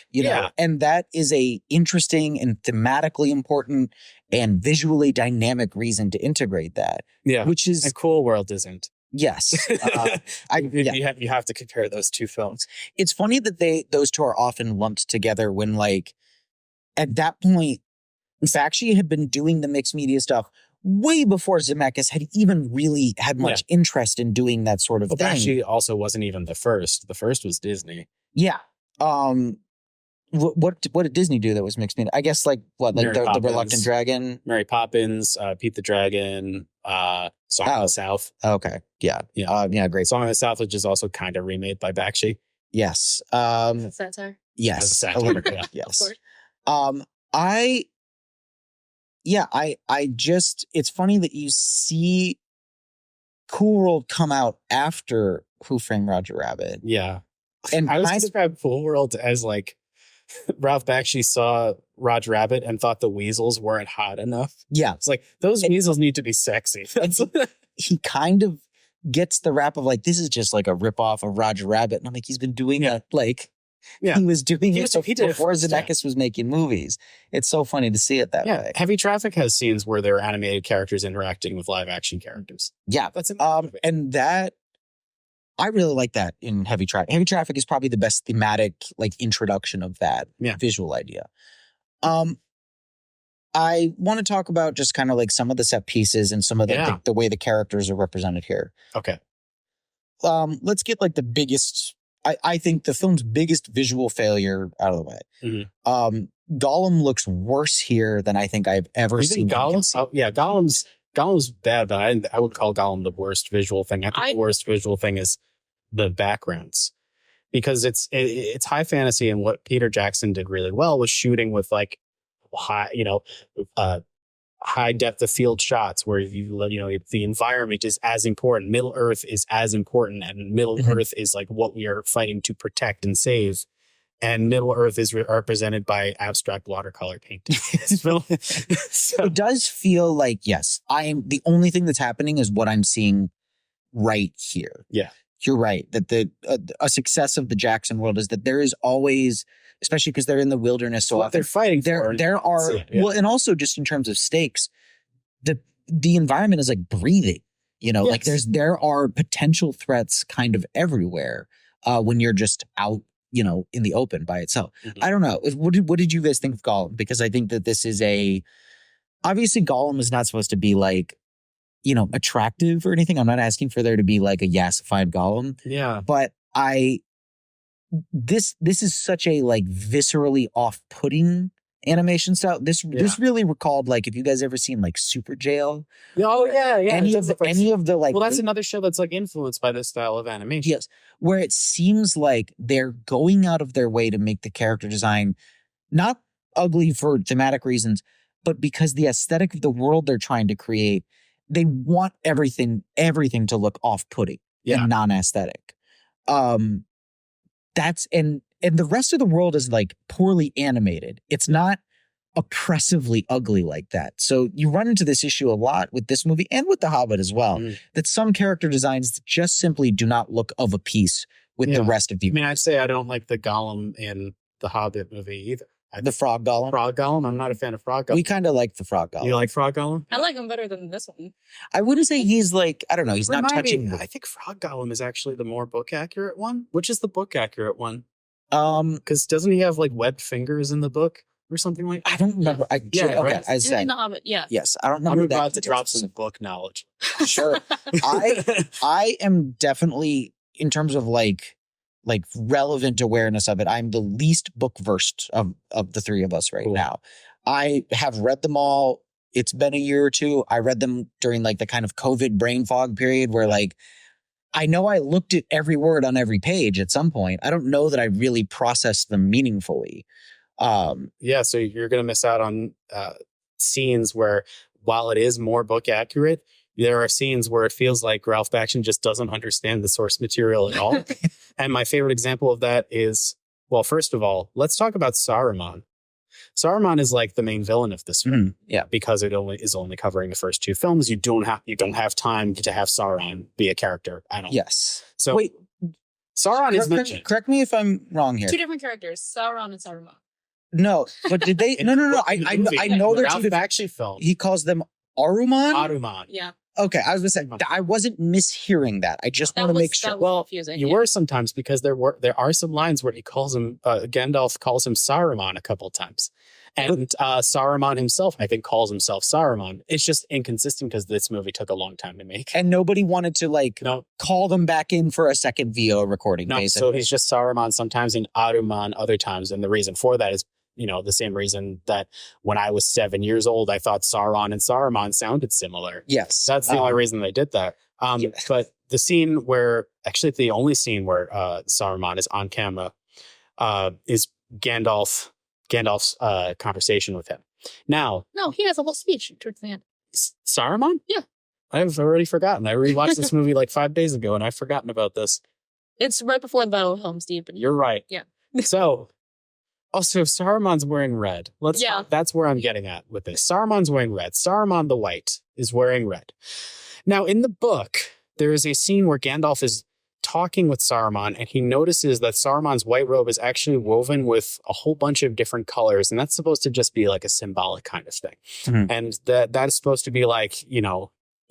and that is a interesting and thematically important and visually dynamic reason to integrate that. Yeah. Which is a Cool World isn't. Yes. You have to compare those two films. It's funny that those two are often lumped together when like at that point, Bakshi had been doing the mixed media stuff way before Zemeckis had even really had much interest in doing that sort of thing. Bakshi also wasn't even the first. The first was Disney. Yeah. What did Disney do that was mixed media? I guess like what, like the Reluctant Dragon, Mary Poppins, Pete the Dragon, Song of the South. Okay. Yeah. Great. Song of the South, which is also kind of remade by Bakshi. Yes. Satire. Yes. Satire. Yes. I just, it's funny that you see Cool World come out after Who Framed Roger Rabbit. Yeah. And I was describing Cool World as like Ralph Bakshi saw Roger Rabbit and thought the weasels weren't hot enough. Yeah. It's like, those weasels need to be sexy. He kind of gets the rap of like, this is just like a ripoff of Roger Rabbit. And I'm like, he's been doing it like... Yeah. He was doing it before Zemeckis was making movies. It's so funny to see it that way. Heavy Traffic has scenes where there are animated characters interacting with live action characters. Yeah. That's and that I really like that in Heavy Traffic. Heavy Traffic is probably the best thematic like introduction of that visual idea. I want to talk about just kind of like some of the set pieces and some of the way the characters are represented here. Okay. Let's get like the biggest. I think the film's biggest visual failure out of the way. Mm-hmm. Gollum looks worse here than I think I've ever seen. Gollum? Oh, yeah, Gollum's bad, but I would call Gollum the worst visual thing. I think the worst visual thing is the backgrounds, because it's high fantasy, and what Peter Jackson did really well was shooting with like high depth of field shots where the environment is as important. Middle Earth is as important, and Middle Earth is like what we are fighting to protect and save. And Middle Earth is represented by abstract watercolor painting. So it does feel like, yes, the only thing that's happening is what I'm seeing right here. Yeah. You're right that a success of the Jackson world is that there is always, especially because they're in the wilderness. So what they're fighting for. There are, well, and also just in terms of stakes, the environment is like breathing, like there are potential threats kind of everywhere when you're just out, in the open by itself. Mm-hmm. I don't know. What did you guys think of Gollum? Because I think that this is obviously Gollum is not supposed to be like attractive or anything. I'm not asking for there to be like a yassified Gollum. Yeah. But this is such a like viscerally off-putting animation style. This really recalled, like, if you guys ever seen like Super Jail. Oh yeah. Any of the like. Well, that's another show that's like influenced by this style of animation. Yes, where it seems like they're going out of their way to make the character design not ugly for thematic reasons, but because the aesthetic of the world they're trying to create, they want everything to look off-putting and non-aesthetic. That's and the rest of the world is like poorly animated. It's not oppressively ugly like that. So you run into this issue a lot with this movie and with The Hobbit as well, that some character designs just simply do not look of a piece with the rest of the. I mean, I'd say I don't like the Gollum in the Hobbit movie either. The Frog Gollum? Frog Gollum? I'm not a fan of Frog Gollum. We kind of like the Frog Gollum. You like Frog Gollum? I like him better than this one. I wouldn't say he's like, I don't know, he's not touching. I think Frog Gollum is actually the more book accurate one. Which is the book accurate one? Because doesn't he have like webbed fingers in the book or something like that? I don't remember. Okay, right? I said. In the Hobbit, yeah. Yes, I don't remember I'm that. about to drop some book knowledge. Sure. I am definitely, in terms of like relevant awareness of it, I'm the least book versed of the three of us right now. I have read them all. It's been a year or two. I read them during like the kind of COVID brain fog period where like I know I looked at every word on every page at some point. I don't know that I really processed them meaningfully. So you're going to miss out on scenes where, while it is more book accurate, there are scenes where it feels like Ralph Bakshi just doesn't understand the source material at all. And my favorite example of that is, well, first of all, let's talk about Saruman. Saruman is like the main villain of this film. Because it is only covering the first two films. You don't have time to have Sauron be a character at all. Yes. So wait, Sauron is mentioned. Correct me if I'm wrong here. Two different characters, Sauron and Saruman. No, but did they? No. I know they're two different. Bakshi film. He calls them Aruman. Aruman. Yeah. Okay, I was going to say, I wasn't mishearing that. I just want to make sure. Well, you were sometimes, because there are some lines where he calls him, Gandalf calls him Saruman a couple times. And Saruman himself, I think, calls himself Saruman. It's just inconsistent because this movie took a long time to make. And nobody wanted to call them back in for a second VO recording. No, basically. So he's just Saruman sometimes and Aruman other times. And the reason for that is, the same reason that when I was 7 years old, I thought Sauron and Saruman sounded similar. Yes. That's the only reason they did that. But the scene where, actually the only scene where Saruman is on camera is Gandalf's conversation with him. Now. No, he has a whole speech towards the end. Saruman? Yeah. I've already forgotten. I rewatched this movie like 5 days ago and I've forgotten about this. It's right before the Battle of Helm's Deep. You're right. Yeah. So, also, Saruman's wearing red. That's where I'm getting at with this. Saruman's wearing red. Saruman the White is wearing red. Now, in the book, there is a scene where Gandalf is talking with Saruman, and he notices that Saruman's white robe is actually woven with a whole bunch of different colors, and that's supposed to just be like a symbolic kind of thing. Mm-hmm. And that is supposed to be like,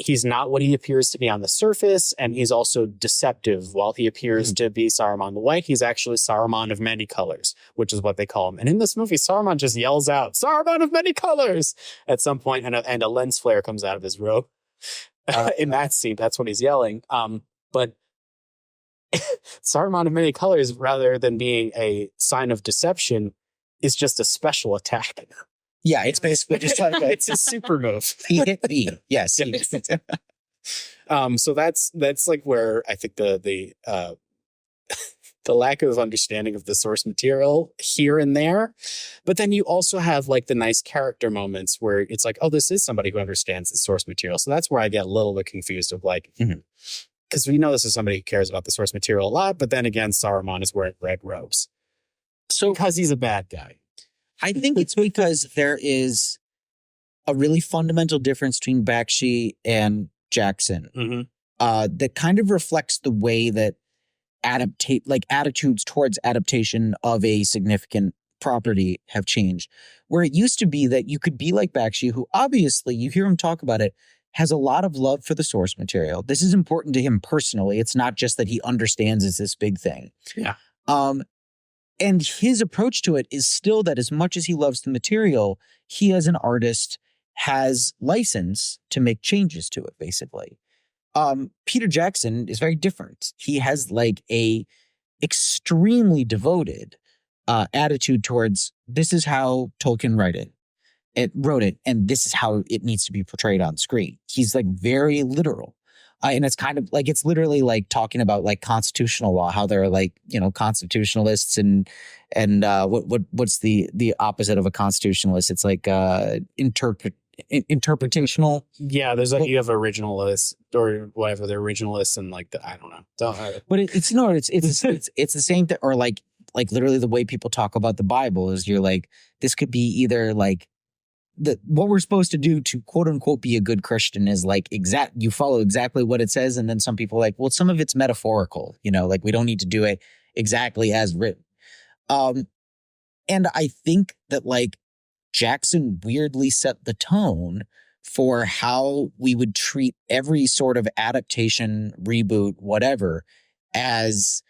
he's not what he appears to be on the surface, and he's also deceptive. While he appears to be Saruman the White, he's actually Saruman of many colors, which is what they call him. And in this movie, Saruman just yells out, "Saruman of many colors!" at some point, and a lens flare comes out of his robe. In that scene, that's what he's yelling. But Saruman of many colors, rather than being a sign of deception, is just a special attack. Yeah, it's basically just like it's a super move. He hit me. Yes. So that's like where I think the lack of understanding of the source material here and there. But then you also have like the nice character moments where it's like, oh, this is somebody who understands the source material. So that's where I get a little bit confused of like, because we know this is somebody who cares about the source material a lot. But then again, Saruman is wearing red robes. So because he's a bad guy. I think it's because there is a really fundamental difference between Bakshi and Jackson that kind of reflects the way that attitudes towards adaptation of a significant property have changed. Where it used to be that you could be like Bakshi, who obviously, you hear him talk about it, has a lot of love for the source material. This is important to him personally. It's not just that he understands it's this big thing. Yeah. And his approach to it is still that as much as he loves the material, he as an artist has license to make changes to it, basically. Peter Jackson is very different. He has like a extremely devoted attitude towards this is how Tolkien wrote it, and this is how it needs to be portrayed on screen. He's like very literal. And it's kind of like, it's literally like talking about like constitutional law, how there are like, constitutionalists and what's the opposite of a constitutionalist? It's like interpretational. Yeah, there's like, you have originalists or whatever, they're originalists and like, I don't know. But it's the same thing, or like literally the way people talk about the Bible is you're like, this could be either like, what we're supposed to do to quote unquote be a good Christian is like you follow exactly what it says. And then some people are like, well, some of it's metaphorical, like we don't need to do it exactly as written. And I think that like Jackson weirdly set the tone for how we would treat every sort of adaptation, reboot, whatever, as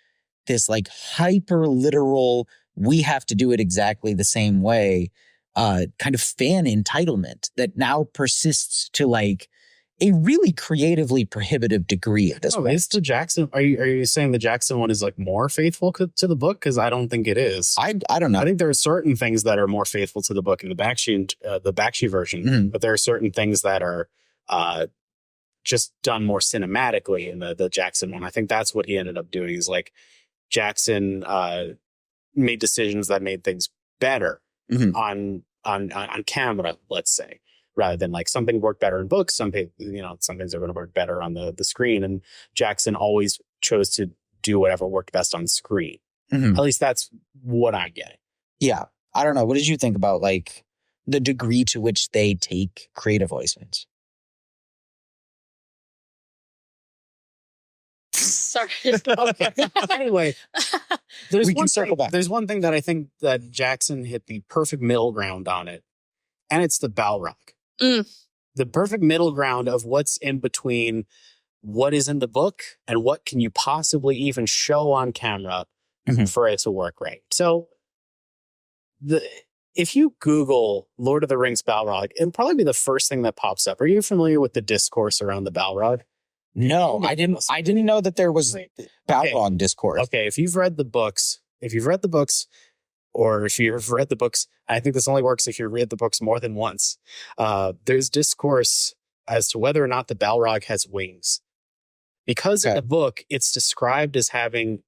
this like hyper literal, we have to do it exactly the same way, kind of fan entitlement that now persists to like a really creatively prohibitive degree at this point. Is the Jackson? Are you saying the Jackson one is like more faithful to the book? Because I don't think it is. I don't know. I think there are certain things that are more faithful to the book in the Bakshi version, but there are certain things that are just done more cinematically in the Jackson one. I think that's what he ended up doing. Is like Jackson made decisions that made things better on camera, let's say, rather than like something worked better in books. Some things are going to work better on the screen. And Jackson always chose to do whatever worked best on screen. At least that's what I get. Yeah. I don't know. What did you think about like the degree to which they take creative license? Sorry. Okay. Anyway, there's back. There's one thing that I think that Jackson hit the perfect middle ground on it, and it's the Balrog. The perfect middle ground of what's in between what is in the book and what can you possibly even show on camera for it to work right. So if you Google Lord of the Rings Balrog, it'll probably be the first thing that pops up. Are you familiar with the discourse around the Balrog? No, I didn't know that there was Balrog discourse. Okay, if you've read the books, or if you've read the books, I think this only works if you read the books more than once. There's discourse as to whether or not the Balrog has wings. Because in the book, it's described as having,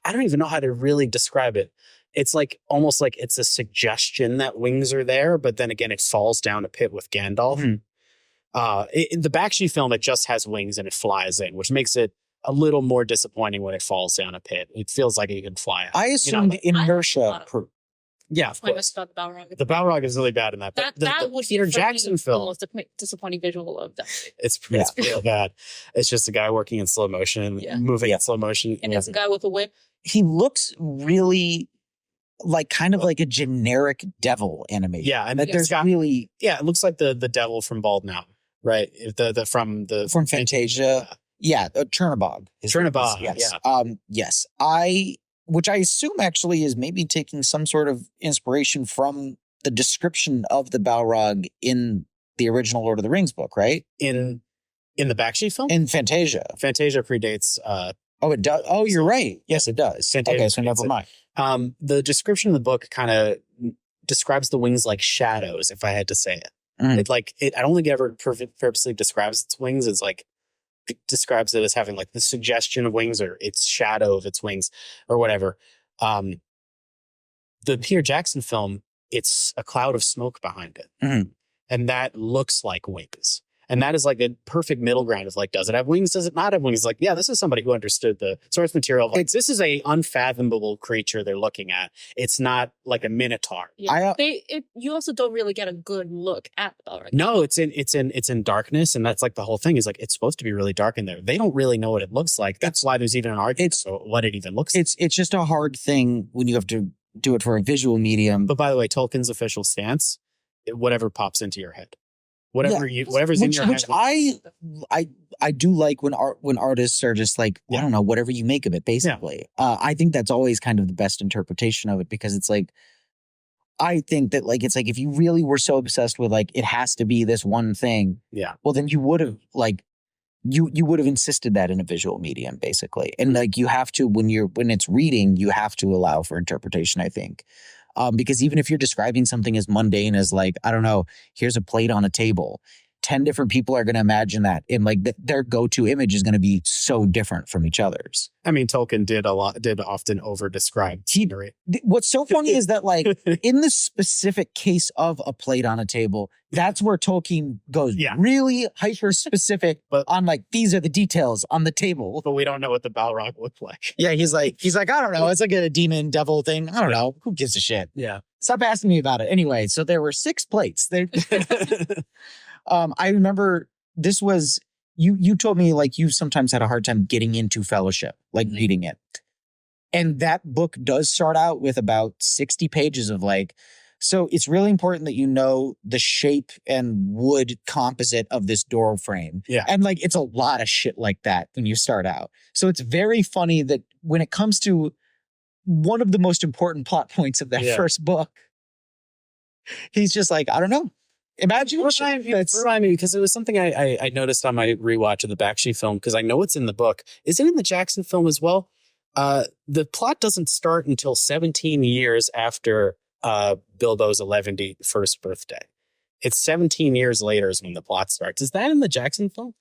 I don't even know how to really describe it. It's like almost like it's a suggestion that wings are there, but then again, it falls down a pit with Gandalf. In the Bakshi film, it just has wings and it flies in, which makes it a little more disappointing when it falls down a pit. It feels like it can fly out. I assumed inertia. Yeah, of course. About the Balrog. The Balrog is really bad in that. That was Peter Jackson film. The most disappointing visual of that. It's real bad. It's just a guy working in slow motion, moving in slow motion. And it's a guy with a whip. He looks really like kind of like a generic devil animation. Yeah, and there's really it looks like the devil from Bald Mountain, right? From Fantasia. Yeah, Chernabog. Chernabog, yes. Which I assume actually is maybe taking some sort of inspiration from the description of the Balrog in the original Lord of the Rings book, right? In the Bakshi film? In Fantasia. Fantasia predates... it does. Oh, you're right. Yes, it does. Fantasia okay, so never mind. The description of the book kind of describes the wings like shadows, if I had to say it. I don't think it ever purposely describes its wings as like, it describes it as having like the suggestion of wings or its shadow of its wings or whatever. The Peter Jackson film, it's a cloud of smoke behind it. And that looks like wings. And that is like a perfect middle ground of like, does it have wings? Does it not have wings? Like, yeah, this is somebody who understood the source material. Like, this is a unfathomable creature they're looking at. It's not like a minotaur. Yeah. You also don't really get a good look at the Balrog. No, it's in darkness, and that's like the whole thing is like it's supposed to be really dark in there. They don't really know what it looks like. That's why there's even an argument about what it even looks like. It's just a hard thing when you have to do it for a visual medium. But by the way, Tolkien's official stance, whatever pops into your head. Whatever's in your head. Which I do like when artists are just like, I don't know, whatever you make of it, basically. I think that's always kind of the best interpretation of it because it's like, I think that like, it's like, if you really were so obsessed with like, it has to be this one thing, Yeah. well, then you would have like, you would have insisted that in a visual medium, basically. And like, you have to, when it's reading, you have to allow for interpretation, I think. Because even if you're describing something as mundane as like, I don't know, here's a plate on a table, 10 different people are going to imagine that. And like their go-to image is going to be so different from each other's. I mean, Tolkien did often over-describe scenery. What's so funny is that like in the specific case of a plate on a table, that's where Tolkien goes really hyper specific on like, these are the details on the table. But we don't know what the Balrog looked like. Yeah, he's like, I don't know. It's like a demon devil thing. I don't know. Who gives a shit? Yeah. Stop asking me about it. Anyway, so there were 6 plates. I remember this was, you told me like you sometimes had a hard time getting into Fellowship, like reading it. And that book does start out with about 60 pages of like, so it's really important that you know the shape and wood composite of this door frame. Yeah. And like, it's a lot of shit like that when you start out. So it's very funny that when it comes to one of the most important plot points of that first book, he's just like, I don't know. Imagine remind me, because it was something I noticed on my rewatch of the Bakshi film, because I know it's in the book. Is it in the Jackson film as well? The plot doesn't start until 17 years after Bilbo's 111st birthday. It's 17 years later is when the plot starts. Is that in the Jackson film?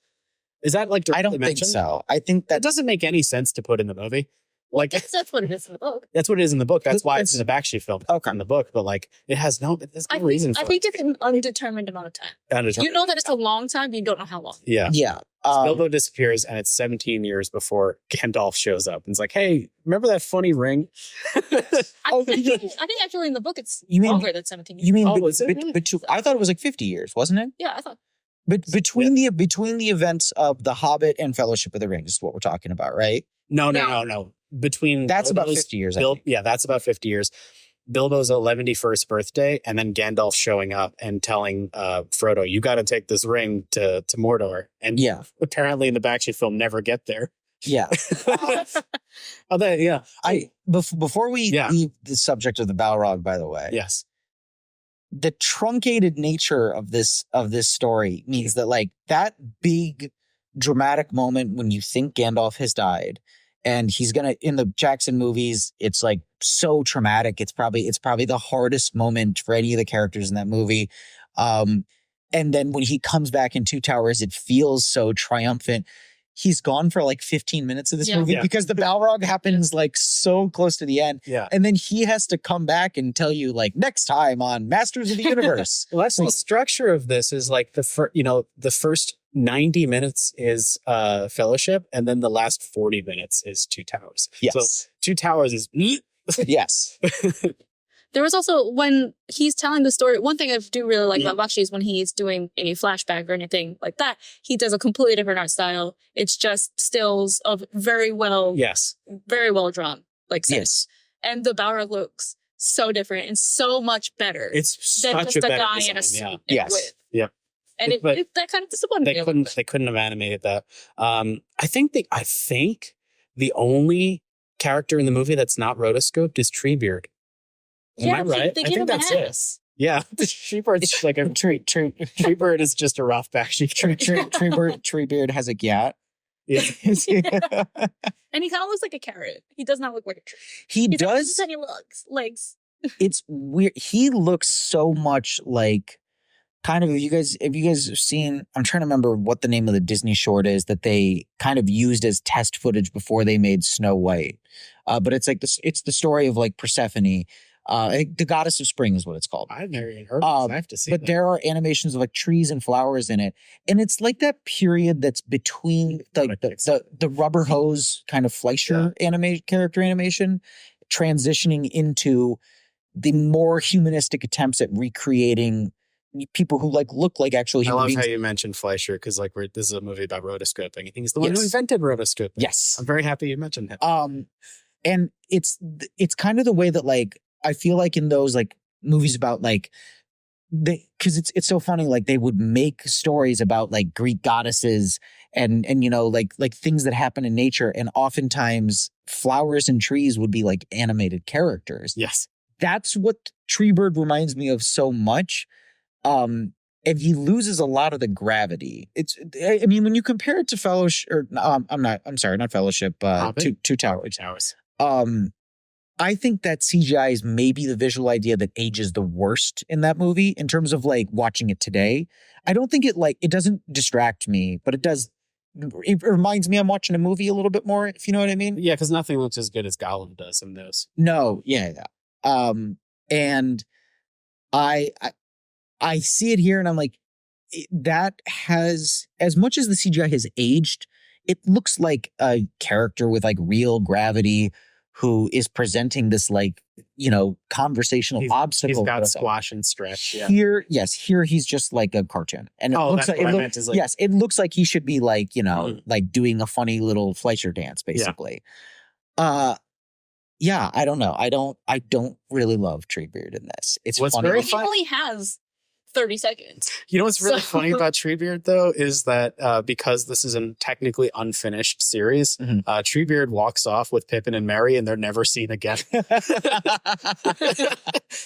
Is that like I don't think so. I think that doesn't make any sense to put in the movie. Like that's what it is in the book. That's what it is in the book. That's why it's in the Bakshi film. Okay. In the book, but like there's no reason for it. I think it's an undetermined amount of time. You know that it's a long time, but you don't know how long. Yeah. Yeah. Bilbo disappears, and it's 17 years before Gandalf shows up. And it's like, hey, remember that funny ring? I think actually in the book it's longer than 17 years. You mean, I thought it was like 50 years, wasn't it? Yeah, I thought. But between the events of The Hobbit and Fellowship of the Ring is what we're talking about, right? No. Between that's about 50 years. Yeah, that's about 50 years. Bilbo's 111st birthday, and then Gandalf showing up and telling Frodo, "You got to take this ring to Mordor." And apparently in the Bakshi film, never get there. Yeah. Before we leave the subject of the Balrog, by the way, yes, the truncated nature of this story means that like that big dramatic moment when you think Gandalf has died. And he's in the Jackson movies, it's like so traumatic. It's probably the hardest moment for any of the characters in that movie. And then when he comes back in Two Towers, it feels so triumphant. He's gone for like 15 minutes of this movie because the Balrog happens like so close to the end. Yeah. And then he has to come back and tell you like next time on Masters of the Universe. Well, that's the structure of this is like the first 90 minutes is Fellowship, and then the last 40 minutes is Two Towers. Yes. So Two Towers is yes. There was also, when he's telling the story, one thing I do really like about Bakshi is when he's doing any flashback or anything like that, he does a completely different art style. It's just stills of very well drawn, like yes. And the Balrog looks so different and so much better. It's than such just a a better guy design. in a suit. Yes. Yep. And that kind of disappointed me. They couldn't have animated that. I think the only character in the movie that's not rotoscoped is Treebeard. Am I right? They I think that's it. Yeah, Treebird's like a Treebeard is just a Ralph Bakshi. Treebeard has a gat. Yeah. And he kind of looks like a carrot. He does not look like a tree. He does. Doesn't any legs. It's weird. He looks so much like kind of, if you guys have seen, I'm trying to remember what the name of the Disney short is that they kind of used as test footage before they made Snow White. But it's like it's the story of like Persephone. I think the Goddess of Spring is what it's called. I've never even heard of it. I have to see But there are animations of like trees and flowers in it. And it's like that period that's between the rubber hose kind of Fleischer character animation transitioning into the more humanistic attempts at recreating people who like look like actual human beings. I love how you mentioned Fleischer because like this is a movie about rotoscoping. I think he's the one who invented rotoscoping. Yes. I'm very happy you mentioned him. And it's kind of the way that like I feel like in those like movies about like because it's so funny, like they would make stories about like Greek goddesses and you know like things that happen in nature, and oftentimes flowers and trees would be like animated characters. Yes. that's what Treebird reminds me of so much. And he loses a lot of the gravity. I mean, when you compare it to Fellowship, or not Fellowship, Two Towers. I think that CGI is maybe the visual idea that ages the worst in that movie in terms of like watching it today. I don't think it doesn't distract me, but it reminds me I'm watching a movie a little bit more, if you know what I mean. Yeah, because nothing looks as good as Gollum does in those. No, yeah. And I see it here and I'm like, that has, as much as the CGI has aged, it looks like a character with like real gravity who is presenting this like, conversational obstacle. He's got squash and stretch. Yeah. Here he's just like a cartoon. And it looks like he should be like, like doing a funny little Fleischer dance, basically. Yeah. I don't know. I don't really love Treebeard in this. It's funny. He only has 30 seconds. You know what's really funny about Treebeard, though, is that because this is a technically unfinished series, Treebeard walks off with Pippin and Merry, and they're never seen again.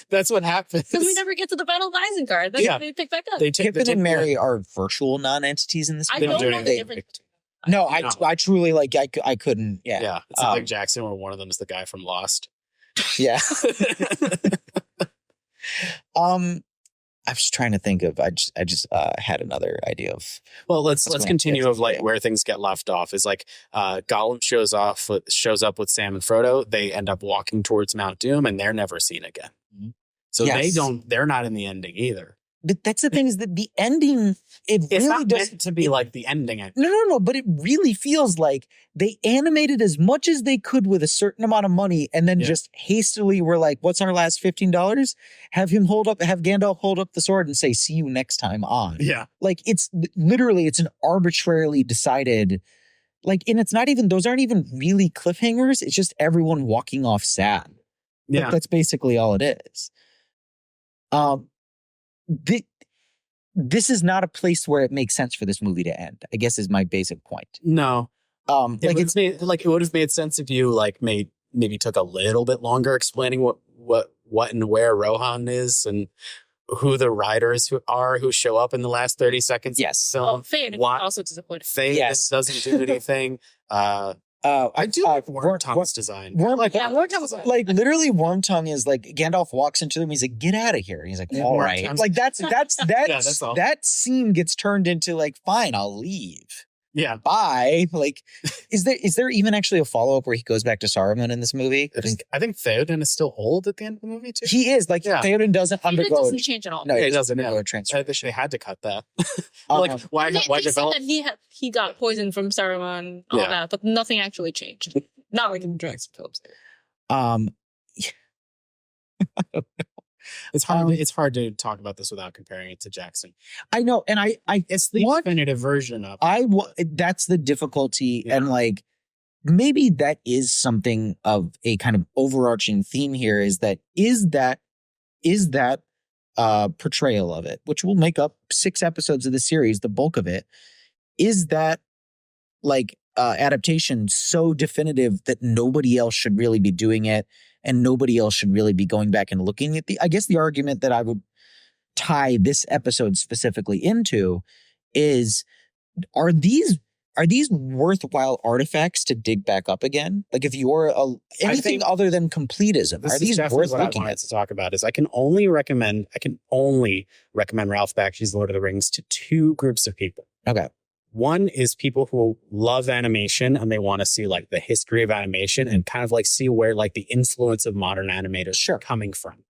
That's what happens. Because we never get to the Battle of Isengard. Then they pick back up. Pippin and Merry are virtual non-entities in this movie. I don't know the difference. No, I truly I couldn't. Yeah. Yeah. It's like Jackson, where one of them is the guy from Lost. Yeah. I was trying to think of. I just had another idea of. Well, let's continue of like where things get left off. Is like Gollum shows up with Sam and Frodo. They end up walking towards Mount Doom, and they're never seen again. Mm-hmm. So they're not in the ending either. But that's the thing, is that the ending, it's really not meant to be like the ending. No. But it really feels like they animated as much as they could with a certain amount of money, and then just hastily were like, "What's our last $15? Have Gandalf hold up the sword and say, 'See you next time on.'" Yeah, like it's an arbitrarily decided, like, and it's not even; those aren't even really cliffhangers. It's just everyone walking off sad. Yeah, like, that's basically all it is. This is not a place where it makes sense for this movie to end, I guess, is my basic point. No. It would have made sense if you like maybe took a little bit longer explaining what and where Rohan is and who the riders who show up in the last 30 seconds. Yes. So Fade also disappointed. Fade doesn't do anything. I do like Wormtongue's design. Wormtongue was like literally Wormtongue is like Gandalf walks into him. He's like, "Get out of here." And he's like, "All right." Like that's that scene gets turned into like, "Fine, I'll leave." Yeah. Bye. Like, is there even actually a follow-up where he goes back to Saruman in this movie? I think Theoden is still old at the end of the movie too. He is. Like, Theoden doesn't undergo. It doesn't change at all. No, he doesn't undergo a transfer. I wish they had to cut that. Like, why develop? Said that he got poisoned from Saruman, all that, but nothing actually changed. Not like in the Jackson films. I don't know. It's hard to talk about this without comparing it to Jackson. I know, and it's the definitive version of. That's the difficulty, and like maybe that is something of a kind of overarching theme here. Is that portrayal of it, which will make up 6 episodes of the series, the bulk of it, is that like adaptation so definitive that nobody else should really be doing it. And nobody else should really be going back and looking at I guess the argument that I would tie this episode specifically into is, are these worthwhile artifacts to dig back up again? Like if you're anything other than completism, are these worth looking at? To talk about is I can only recommend Ralph Bakshi's Lord of the Rings to 2 groups of people. Okay. One is people who love animation and they want to see like the history of animation and kind of like see where like the influence of modern animators are coming from.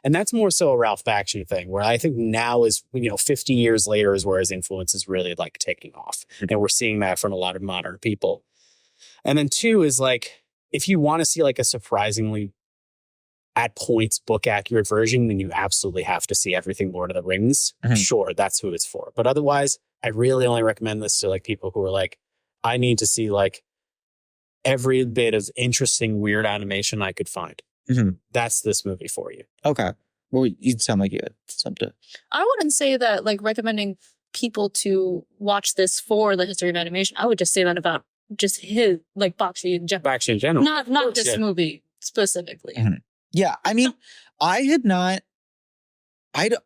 And that's more so a Ralph Bakshi thing, where I think now is, 50 years later is where his influence is really like taking off. And we're seeing that from a lot of modern people. And then 2 is like, if you want to see like a surprisingly at points book accurate version, then you absolutely have to see everything Lord of the Rings. Mm-hmm. Sure, that's who it's for. But otherwise, I really only recommend this to like people who are like, I need to see like every bit of interesting, weird animation I could find. Mm-hmm. That's this movie for you. Okay. Well, you sound like you had something. I wouldn't say that like recommending people to watch this for the history of animation. I would just say that about just his like Bakshi in general. Bakshi in general. Not this movie specifically. Mm-hmm. Yeah, I mean, I had not.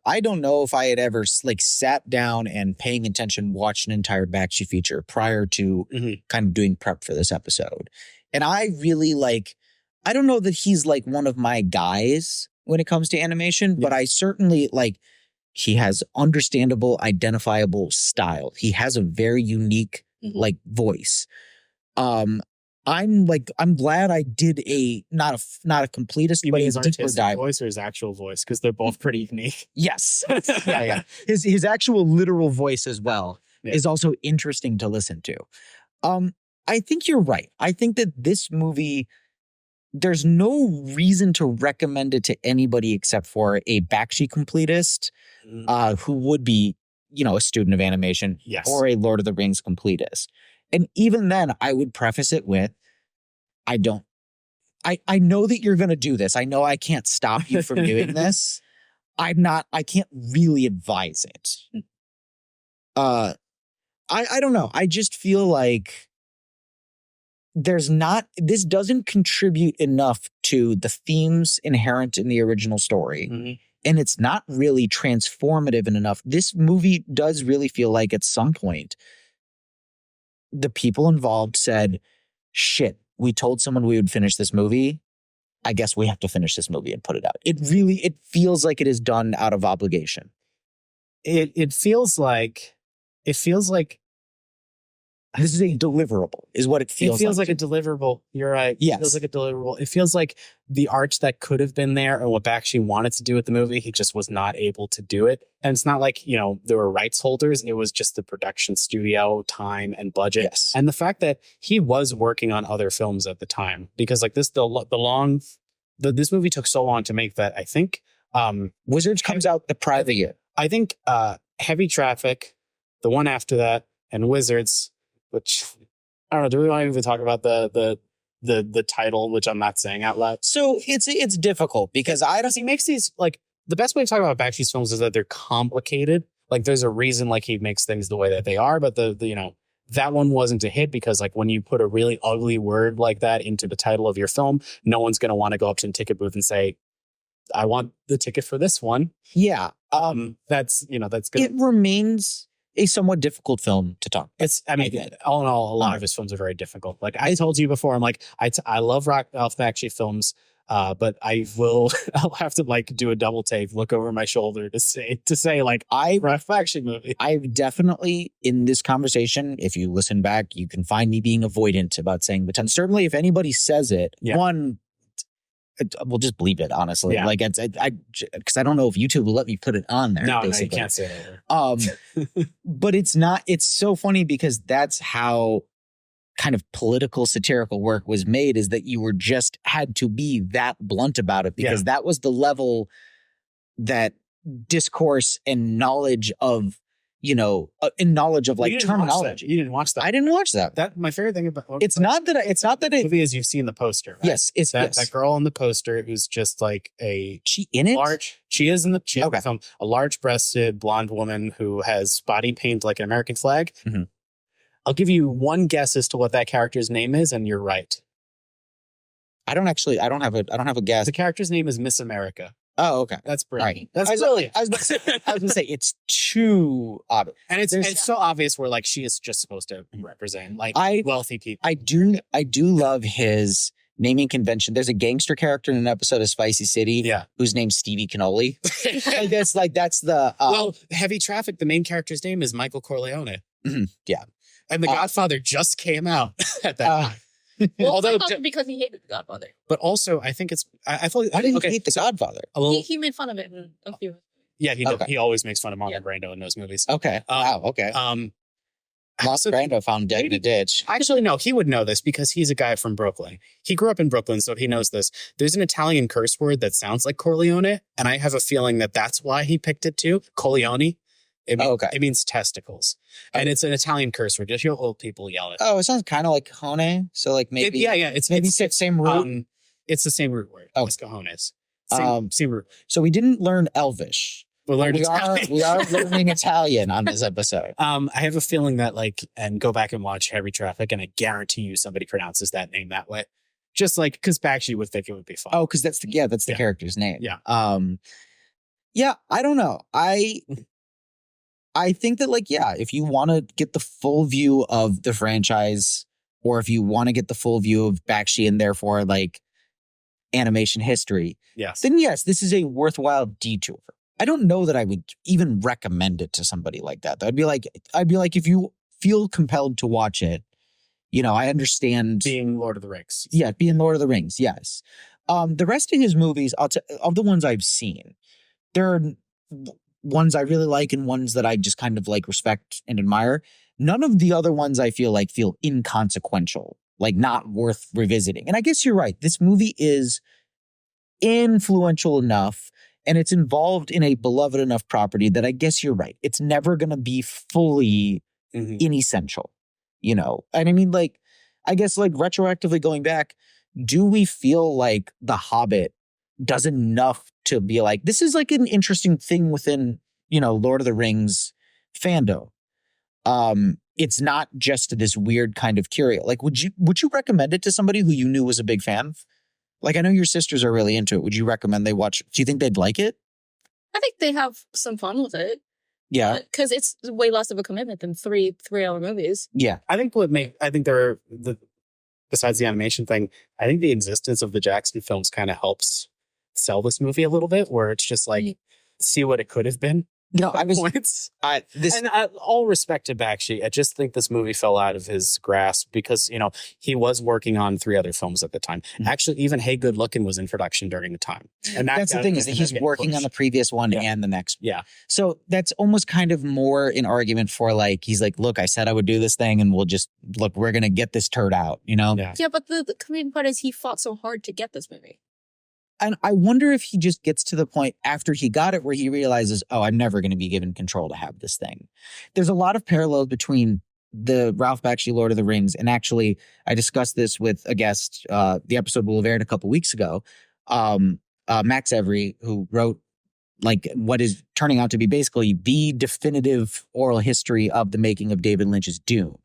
I don't know if I had ever like sat down and paying attention, watched an entire Bakshi feature prior to kind of doing prep for this episode. And I really like, I don't know that he's like one of my guys when it comes to animation, but I certainly like, he has understandable, identifiable style. He has a very unique like voice. I'm glad I did a not a completist, but his a deeper artistic dive. voice or his actual voice, because they're both pretty unique. Yes, yeah. His actual literal voice as well is also interesting to listen to. I think you're right. I think that this movie, there's no reason to recommend it to anybody except for a Bakshi completist, who would be, a student of animation, or a Lord of the Rings completist. And even then, I would preface it with, I know that you're going to do this. I know I can't stop you from doing this. I can't really advise it. I don't know. I just feel like this doesn't contribute enough to the themes inherent in the original story. And it's not really transformative enough. This movie does really feel like at some point, the people involved said, shit, we told someone we would finish this movie. I guess we have to finish this movie and put it out. It feels like it is done out of obligation. It feels like this is a deliverable, is what it feels like. It feels like a deliverable. You're right. Yes. It feels like a deliverable. It feels like the arch that could have been there and what Bakshi wanted to do with the movie, he just was not able to do it. And it's not like, there were rights holders. It was just the production studio, time, and budget. Yes. And the fact that he was working on other films at the time, because like this movie took so long to make that I think Wizards comes out the prior year. I think Heavy Traffic, the one after that, and Wizards, which I don't know. Do we want to even talk about the title, which I'm not saying out loud? So it's difficult because he makes these like the best way to talk about Bakshi's films is that they're complicated. Like there's a reason like he makes things the way that they are, but the that one wasn't a hit because like when you put a really ugly word like that into the title of your film, no one's going to want to go up to the ticket booth and say, I want the ticket for this one. Yeah. That's good. It remains a somewhat difficult film to talk about. All in all, a lot of his films are very difficult. Like I told you before, I'm like, I love Ralph Bakshi films, but I'll have to like do a double take, look over my shoulder to say like, Ralph Bakshi movie. I've definitely, in this conversation, if you listen back, you can find me being avoidant about saying the 10. Certainly if anybody says it, we'll just bleep it, honestly. Yeah. Like because I don't know if YouTube will let me put it on there. No, you can't say it. But it's so funny because that's how kind of political satirical work was made, is that you were just had to be that blunt about it because that was the level that discourse and knowledge of, in knowledge of like terminology. You didn't watch that. I didn't watch that. That my favorite thing about it's not that movie is you've seen the poster. Right? Yes, it's that girl on the poster who's just like she in it. She is in the film. A large-breasted blonde woman who has body paint like an American flag. Mm-hmm. I'll give you one guess as to what that character's name is, and you're right. I don't have a guess. The character's name is Miss America. Oh, okay. That's brilliant. Right. That's brilliant. I was going to say it's too obvious. And it's so obvious where like she is just supposed to represent like wealthy people. I do love his naming convention. There's a gangster character in an episode of Spicy City whose name's Stevie Cannoli. that's the well, Heavy Traffic, the main character's name is Michael Corleone. Mm-hmm. Yeah. And The Godfather just came out at that time. Well, although because he hated The Godfather. But also, I think it's... I didn't hate The Godfather. He made fun of it in a few... Yeah, he always makes fun of Marlon Brando in those movies. Okay. Wow, okay. Lost Brando found dead in a ditch. Actually, no, he would know this because he's a guy from Brooklyn. He grew up in Brooklyn, so he knows this. There's an Italian curse word that sounds like Corleone, and I have a feeling that that's why he picked it too. Corleone. It means testicles. And it's an Italian curse word. Just old people yell it. Oh, it sounds kind of like cojones. So like maybe... It's the same root. It's the same root word. Oh, it's cojones. Same root. So we didn't learn Elvish. We are learning Italian on this episode. I have a feeling that and go back and watch Heavy Traffic, and I guarantee you somebody pronounces that name that way. Just like, because Bakshi would think it would be fun. Oh, because that's the character's name. Yeah. Yeah, I don't know. I think that, like, yeah, if you want to get the full view of the franchise, or if you want to get the full view of Bakshi and therefore like animation history, Yes. then yes, this is a worthwhile detour. I don't know that I would even recommend it to somebody like that. I'd be like, if you feel compelled to watch it, you know, I understand Being Lord of the Rings. Yeah, being Lord of the Rings, yes. The rest of his movies, of the ones I've seen, there are ones I really like and ones that I just kind of like respect and admire. None of the other ones I feel inconsequential, like not worth revisiting. And I guess you're right. This movie is influential enough and it's involved in a beloved enough property that I guess you're right. It's never going to be fully inessential, you know? And I mean, like, I guess like retroactively going back, do we feel like The Hobbit does enough to be like, this is like an interesting thing within, you know, Lord of the Rings fandom? It's not just this weird kind of curio. Like, would you recommend it to somebody who you knew was a big fan? Like, I know your sisters are really into it. Would you recommend they watch? Do you think they'd like it? I think they have some fun with it. Yeah. Because it's way less of a commitment than 3-hour movies. Yeah. I think besides the animation thing, I think the existence of the Jackson films kind of helps sell this movie a little bit, where it's just like, see what it could have been. No, All respect to Bakshi, I just think this movie fell out of his grasp because, you know, he was working on 3 other films at the time. Actually, even Hey Good Looking was in production during the time. And that's the thing, is that he's working on the previous one and the next one. Yeah. So that's almost kind of more an argument for like, he's like, look, I said I would do this thing and we're going to get this turd out, you know? Yeah, but the comedian part is he fought so hard to get this movie. And I wonder if he just gets to the point after he got it where he realizes, oh, I'm never going to be given control to have this thing. There's a lot of parallels between the Ralph Bakshi Lord of the Rings. And actually, I discussed this with a guest. The episode will have aired a couple weeks ago. Max Every, who wrote like what is turning out to be basically the definitive oral history of the making of David Lynch's Dune,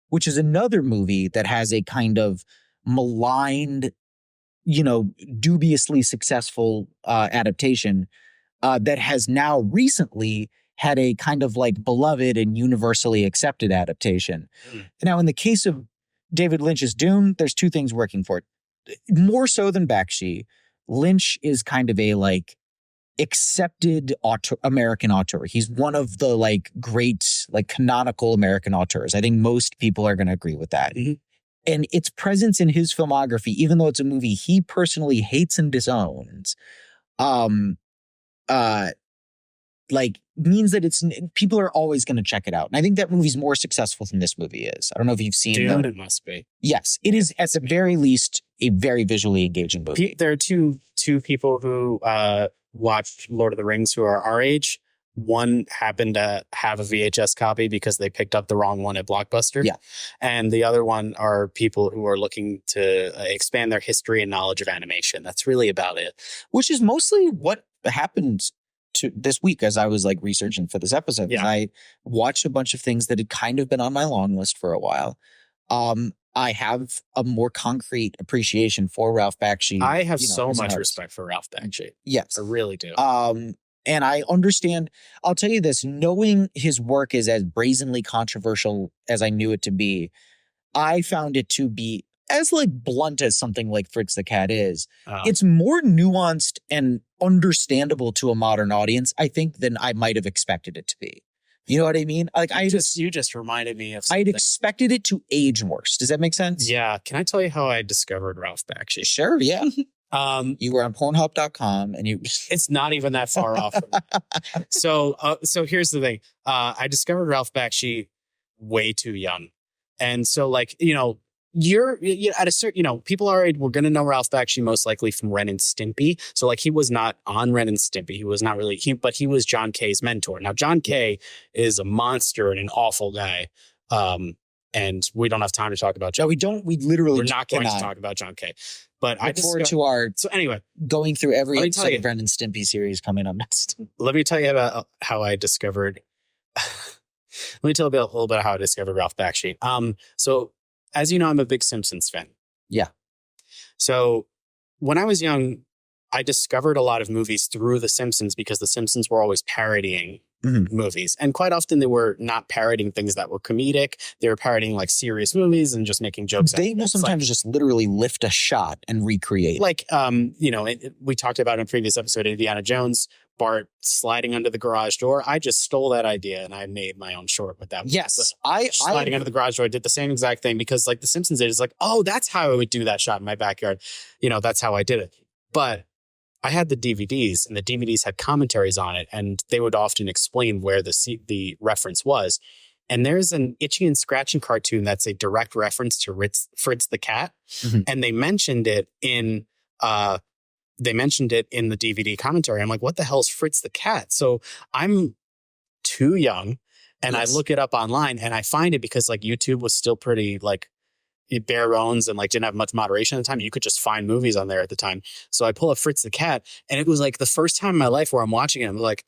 which is another movie that has a kind of maligned, you know, dubiously successful adaptation that has now recently had a kind of like beloved and universally accepted adaptation. Now, in the case of David Lynch's Dune, there's 2 things working for it. More so than Bakshi, Lynch is kind of a like accepted American auteur. He's one of the like great, like canonical American auteurs. I think most people are going to agree with that. And its presence in his filmography, even though it's a movie he personally hates and disowns, like means that people are always going to check it out. And I think that movie's more successful than this movie is. I don't know if you've seen Dune. It must be. Yes, it is at the very least a very visually engaging movie. There are two people who watched Lord of the Rings who are our age. One happened to have a VHS copy because they picked up the wrong one at Blockbuster. Yeah. And the other one are people who are looking to expand their history and knowledge of animation. That's really about it. Which is mostly what happened to this week as I was like researching for this episode. Yeah. I watched a bunch of things that had kind of been on my long list for a while. I have a more concrete appreciation for Ralph Bakshi. I have so much respect for Ralph Bakshi. Yes. I really do. And I understand, I'll tell you this, knowing his work is as brazenly controversial as I knew it to be, I found it to be as like blunt as something like Fritz the Cat is. It's more nuanced and understandable to a modern audience, I think, than I might have expected it to be. You know what I mean? Like you just reminded me of something. I'd expected it to age worse. Does that make sense? Yeah. Can I tell you how I discovered Ralph Bakshi? Sure, yeah. You were on Pornhub.com and it's not even that far off. So here's the thing. I discovered Ralph Bakshi way too young. And so like, you know, you're at a certain, you know, people are, we're going to know Ralph Bakshi most likely from Ren and Stimpy. So like he was not on Ren and Stimpy. He was not really, but he was John Kay's mentor. Now, John Kay is a monster and an awful guy. And we don't have time to talk about John. No, we're not going to talk about John Kay. But I forward to our going through every episode of Ren and Stimpy series coming up next. Let me tell you about how I discovered. Let me tell you a little bit how I discovered Ralph Bakshi. So as you know, I'm a big Simpsons fan. Yeah. So when I was young, I discovered a lot of movies through The Simpsons because The Simpsons were always parodying movies. And quite often they were not parodying things that were comedic. They were parodying like serious movies and just making jokes. They will sometimes just literally lift a shot and recreate. Like, we talked about in a previous episode, Indiana Jones, Bart sliding under the garage door. I just stole that idea and I made my own short with that. Yes. Sliding under the garage door, did the same exact thing because like The Simpsons did. It's like, oh, that's how I would do that shot in my backyard. That's how I did it. But I had the DVDs and the DVDs had commentaries on it and they would often explain where the reference was. And there's an Itchy and Scratchy cartoon that's a direct reference to Fritz the Cat. And they mentioned it in the DVD commentary. I'm like, what the hell is Fritz the Cat? So I'm too young and I look it up online and I find it because like YouTube was still pretty like bare bones and like didn't have much moderation at the time. You could just find movies on there at the time. So I pull up Fritz the Cat and it was like the first time in my life where I'm watching it. I'm like,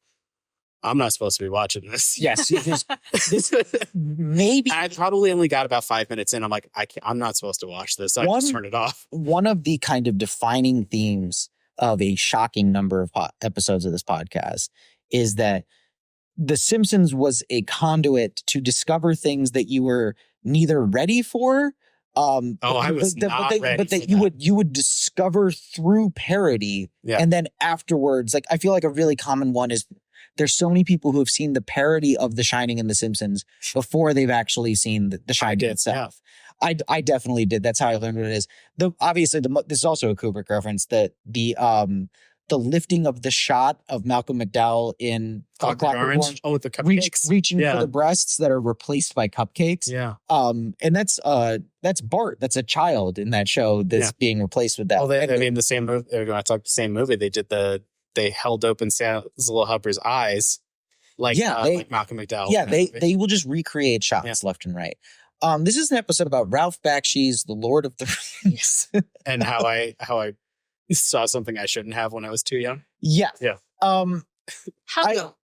I'm not supposed to be watching this. Yes. This maybe I probably only got about 5 minutes in. I'm like, I'm not supposed to watch this. I just turn it off. One of the kind of defining themes of a shocking number of episodes of this podcast is that The Simpsons was a conduit to discover things that you were neither ready for. I was not ready. But that you would discover through parody, and then afterwards, like I feel like a really common one is there's so many people who have seen the parody of The Shining and The Simpsons before they've actually seen the Shining itself. Yeah. I definitely did. That's how I learned what it is. Obviously, this is also a Kubrick reference. That the lifting of the shot of Malcolm McDowell in Clockwork Orange. Oh, with the cupcakes. Reaching for the breasts that are replaced by cupcakes. Yeah. And that's Bart. That's a child in that show that's being replaced with that. Oh, the same movie. When I talk the same movie, they held open Santa's Little Helper's eyes. Like Malcolm McDowell. Yeah, they will just recreate shots left and right. This is an episode about Ralph Bakshi's The Lord of the Rings. And how I saw something I shouldn't have when I was too young. Yeah. Yeah. How?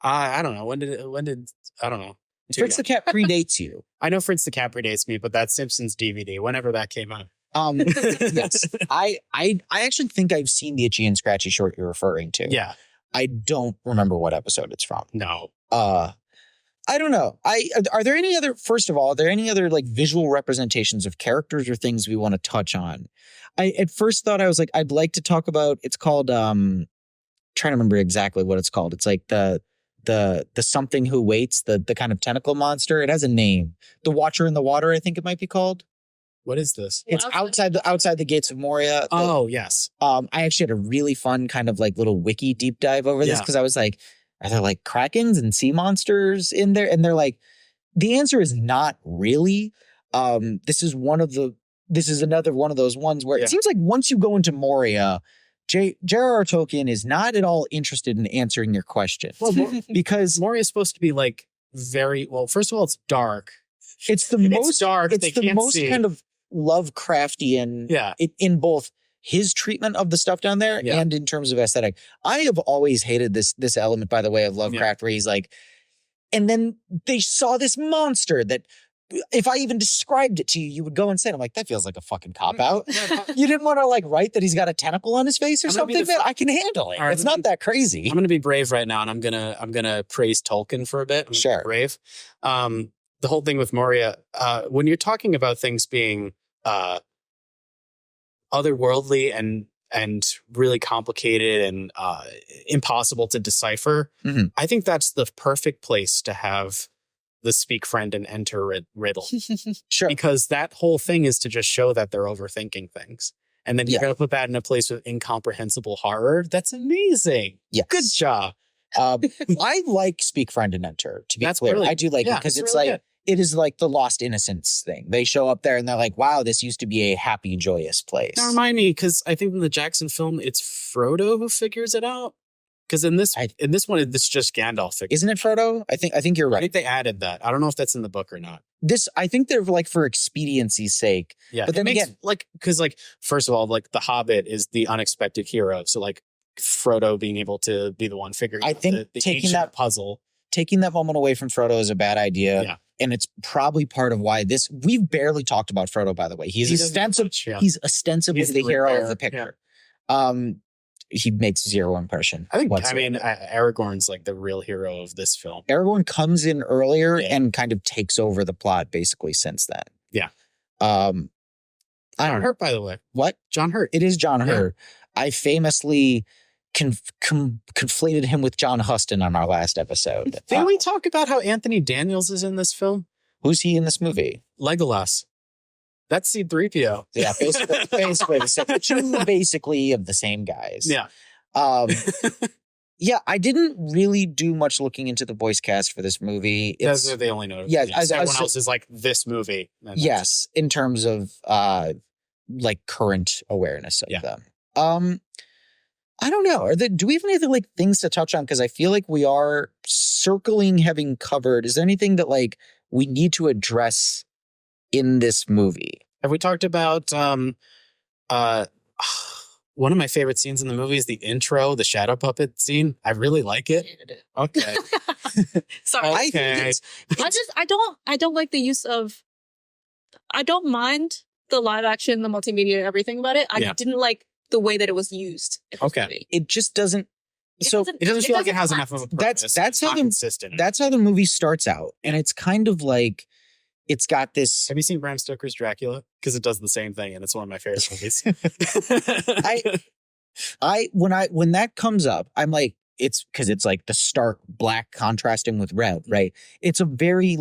I don't know. When did I don't know. Fritz the Cat predates you. I know Fritz the Cat predates me, but that Simpsons DVD, whenever that came out. Yes. I actually think I've seen the Itchy and Scratchy short you're referring to. Yeah. I don't remember what episode it's from. No. I don't know. Are there any other like visual representations of characters or things we want to touch on? I at first thought I was like, I'd like to talk about, it's called, trying to remember exactly what it's called. It's like the something who waits, the kind of tentacle monster. It has a name. The Watcher in the Water, I think it might be called. What is this? It's outside the gates of Moria. Oh, yes. I actually had a really fun kind of like little wiki deep dive over this because I was like, are there like krakens and sea monsters in there? And they're like, the answer is not really. This is another one of those ones where it seems like once you go into Moria, J.R.R. Tolkien is not at all interested in answering your question. Well, because Moria is supposed to be like first of all, it's dark. It's the most dark. It's the most kind of Lovecraftian in both his treatment of the stuff down there and in terms of aesthetic. I have always hated this element, by the way, of Lovecraft where he's like, and then they saw this monster that if I even described it to you, you would go insane. I'm like, that feels like a fucking cop-out. You didn't want to like write that he's got a tentacle on his face or something? Man, I can handle it. Right, it's not that crazy. I'm going to be brave right now, and I'm gonna praise Tolkien for a bit. Sure. Brave. The whole thing with Moria, when you're talking about things being otherworldly and really complicated and impossible to decipher, I think that's the perfect place to have the speak friend and enter riddle. Sure. Because that whole thing is to just show that they're overthinking things. And then you're going to put that in a place with incomprehensible horror. That's amazing. Yeah. Good job. I like speak friend and enter, to be clear. Brilliant. I do like it because it's really like, it is like the lost innocence thing. They show up there and they're like, wow, this used to be a happy, joyous place. Now remind me, because I think in the Jackson film, it's Frodo who figures it out. Because in this one, it's just Gandalf. Isn't it Frodo? I think you're right. I think they added that. I don't know if that's in the book or not. I think they're like for expediency's sake. Yeah. But then again, because first of all, like the Hobbit is the unexpected hero. So like Frodo being able to be the one figuring out the taking that puzzle. Taking that moment away from Frodo is a bad idea. Yeah. and it's probably part of why we've barely talked about Frodo, by the way. He's ostensibly the hero of the picture. He makes zero impression. Aragorn's like the real hero of this film. Aragorn comes in earlier and kind of takes over the plot basically since then. Yeah. John Hurt, by the way. What? John Hurt. It is John Hurt. I famously conflated him with John Huston on our last episode. Didn't we talk about how Anthony Daniels is in this film? Who's he in this movie? Legolas. That's C-3PO. Yeah, basically the same. Two basically of the same guys. Yeah. Yeah, I didn't really do much looking into the voice cast for this movie. Those are the only notes. Yeah, everyone else is like this movie. Yes, in terms of like current awareness of them. I don't know. Do we have any other like things to touch on? Because I feel like we are circling having covered. Is there anything that like we need to address in this movie? Have we talked about one of my favorite scenes in the movie is the intro, the shadow puppet scene. I really like it. Okay. Sorry. Okay. I don't like the use of, I don't mind the live action, the multimedia, everything about it. I didn't like the way that it was used. Okay. It just doesn't. It doesn't feel like it has enough of a purpose. That's how the movie starts out. And it's kind of like, it's got this. Have you seen Bram Stoker's Dracula? Because it does the same thing, and it's one of my favorite movies. When that comes up, I'm like, it's because it's like the stark black contrasting with red, right? It's a very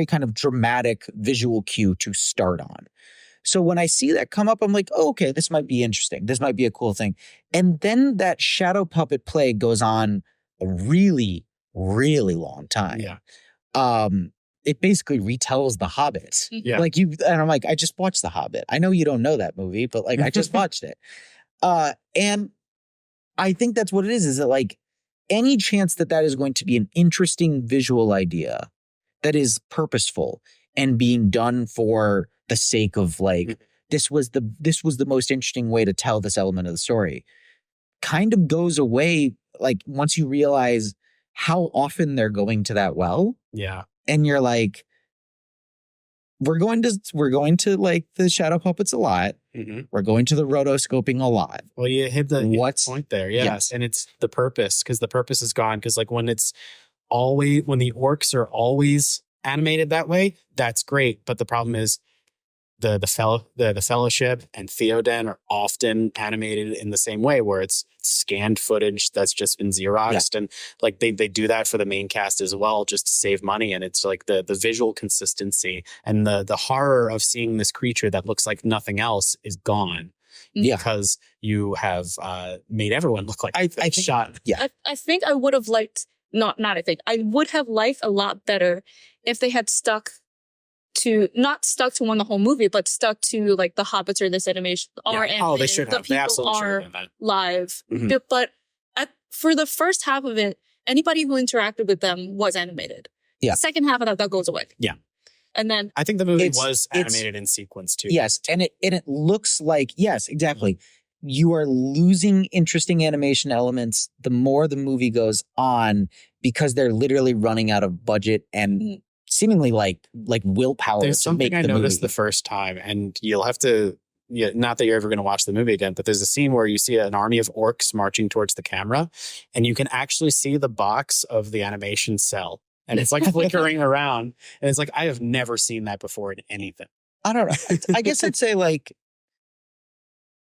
kind of dramatic visual cue to start on. So when I see that come up, I'm like, oh, okay, this might be interesting. This might be a cool thing. And then that shadow puppet play goes on a really, really long time. Yeah. It basically retells The Hobbit. Yeah. And I'm like, I just watched The Hobbit. I know you don't know that movie, but like, I just watched it. And I think that's what it is that like any chance that is going to be an interesting visual idea that is purposeful and being done for the sake of like, this was the most interesting way to tell this element of the story kind of goes away. Like once you realize how often they're going to that well. Yeah. And you're like, we're going to like the shadow puppets a lot. Mm-hmm. We're going to the rotoscoping a lot. Well, you hit the point there. Yes. And it's the purpose, because the purpose is gone. Because like when the orcs are always animated that way, that's great. But the problem is the Fellowship and Theoden are often animated in the same way, where it's scanned footage that's just been Xeroxed. And like they do that for the main cast as well, just to save money. And it's like the visual consistency and the horror of seeing this creature that looks like nothing else is gone. Yeah. Because you have made everyone look like I shot. Yeah. I think I would have liked, I would have liked a lot better if they had not stuck to one the whole movie, but stuck to like the Hobbits or this animation are animated. They should have. They absolutely should have done that. Live. Mm-hmm. But for the first half of it, anybody who interacted with them was animated. Yeah. The second half of that goes away. Yeah. And then I think the movie was animated in sequence too. Yes. And it looks like, yes, exactly. You are losing interesting animation elements the more the movie goes on, because they're literally running out of budget and seemingly like willpower. There's something I noticed movie. The first time, and you'll have to, not that you're ever going to watch the movie again, but there's a scene where you see an army of orcs marching towards the camera, and you can actually see the box of the animation cell, and it's like flickering around, and it's like, I have never seen that before in anything. I don't know. I guess I'd say like,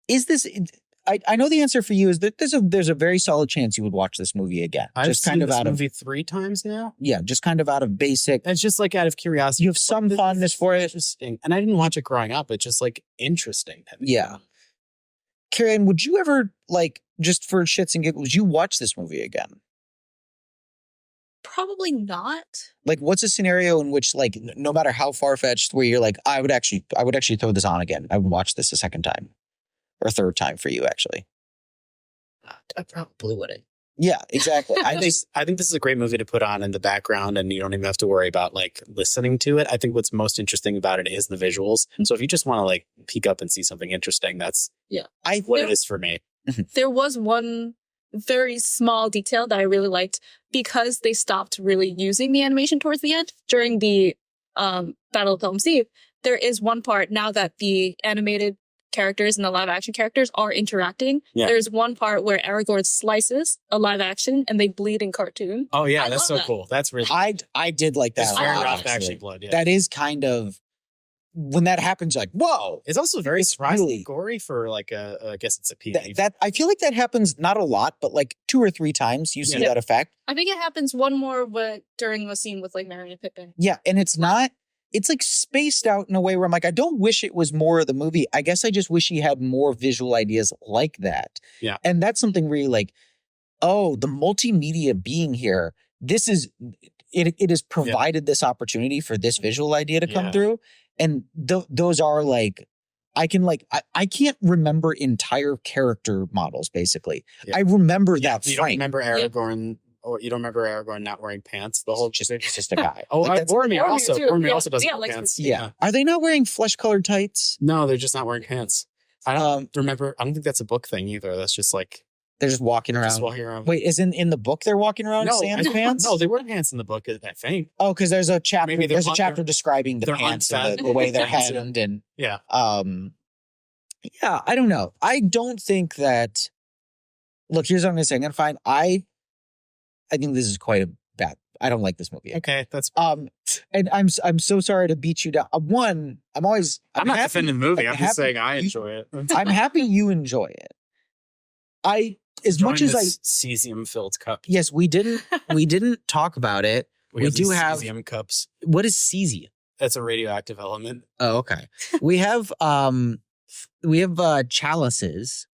is this? I know the answer for you is that there's a very solid chance you would watch this movie again. I've seen this movie 3 times now. Yeah, just kind of out of basic. It's just like out of curiosity. You have some fondness for it. Interesting. And I didn't watch it growing up. It's just like interesting. Yeah. KeriAnn, would you ever, like, just for shits and giggles, would you watch this movie again? Probably not. Like, what's a scenario in which, like, no matter how far-fetched, where you're like, I would actually throw this on again. I would watch this a second time. Or a third time for you, actually. I probably wouldn't. Yeah, exactly. I think this is a great movie to put on in the background, and you don't even have to worry about like listening to it. I think what's most interesting about it is the visuals. And so if you just want to like peek up and see something interesting, that's what it is for me. There was one very small detail that I really liked, because they stopped really using the animation towards the end during the Battle of Helm's Deep. There is one part now that the animated characters and the live action characters are interacting. Yeah. There's one part where Aragorn slices a live action and they bleed in cartoon. Oh yeah, I that's so love that. cool. That's really I did like that. it's a very lot, Ralph actually. Bakshi blood. Yeah. That is kind of when that happens, you're like, whoa. It's also very It's surprisingly really- gory for like I guess it's a PG. That I feel like that happens not a lot, but like 2 or 3 times you see Yeah. that effect. I think it happens one more during the scene with like Merry and Pippin. Yeah, and it's like spaced out in a way where I'm like, I don't wish it was more of the movie. I guess I just wish he had more visual ideas like that. Yeah. And that's something really like, oh, the multimedia being here, it has provided this opportunity for this visual idea to come Yeah. through. And those are like, I can't remember entire character models, basically. Yeah. I remember that You don't frame. remember Aragorn, or you don't remember Aragorn not wearing pants? The whole It's just a guy. Oh, Like, that's- Boromir Boromir also. too. Boromir Yeah. also doesn't Yeah, wear like- pants. yeah. Are they not wearing flesh-colored tights? No, they're just not wearing pants. I don't Um, remember. I don't think that's a book thing either. That's just like They're just walking around. just walking around. Wait, is in the book they're walking around in sans pants? No, they wear pants in the book. I think. Oh, because there's a chapter. Maybe they're There's a on- chapter describing the they're pants unfed. and the way they're Pants, yeah. hemmed, and Yeah. yeah, I don't know. I don't think that. Look, here's what I'm gonna say. I'm gonna find. I think this is quite a bad. I don't like this movie. Okay, that's. And I'm so sorry to beat you down. I'm not I'm not defending the movie. I'm happy just saying I you- enjoy it. I'm happy you enjoy it. As much as I cesium-filled cup. yes, we didn't talk about it. We have do these have- cesium cups. What is cesium? That's a radioactive element. Oh, okay. We have chalices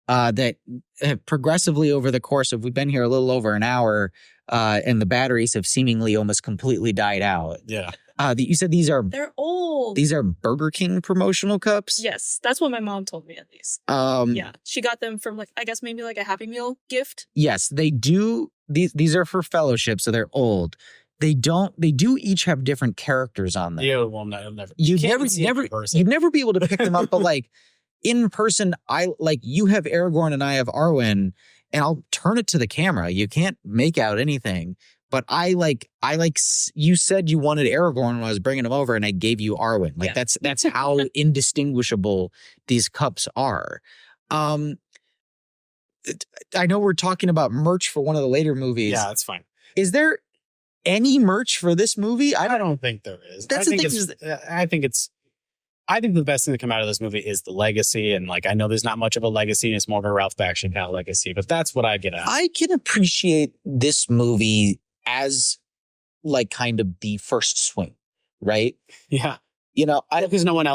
that have progressively over the course of we've been here a little over an hour, and the batteries have seemingly almost completely died out. Yeah. You said these are They're old. Burger King promotional cups. Yes, that's what my mom told me at least. Yeah, she got them from like I guess maybe like a Happy Meal gift. Yes, they do. These are for fellowship, so they're old. They do each have different characters on them. Yeah, well, no, never. You'd can't never, see it in person. you'd never be able to pick them up, but like in person, I like you have Aragorn and I have Arwen, and I'll turn it to the camera. You can't make out anything, but I like you said you wanted Aragorn when I was bringing him over, and I gave you Arwen. Like Yeah. that's how indistinguishable these cups are. I know we're talking about merch for one of the later movies. Yeah, that's fine. Is there any merch for this movie? I don't think there is. That's I the think thing it's. I think the best thing to come out of this movie is the legacy, and like I know there's not much of a legacy, and it's more of a Ralph Bakshi kind of legacy, but that's what I get at. I can appreciate this movie as like kind of the first swing, right? Yeah, You know, because no one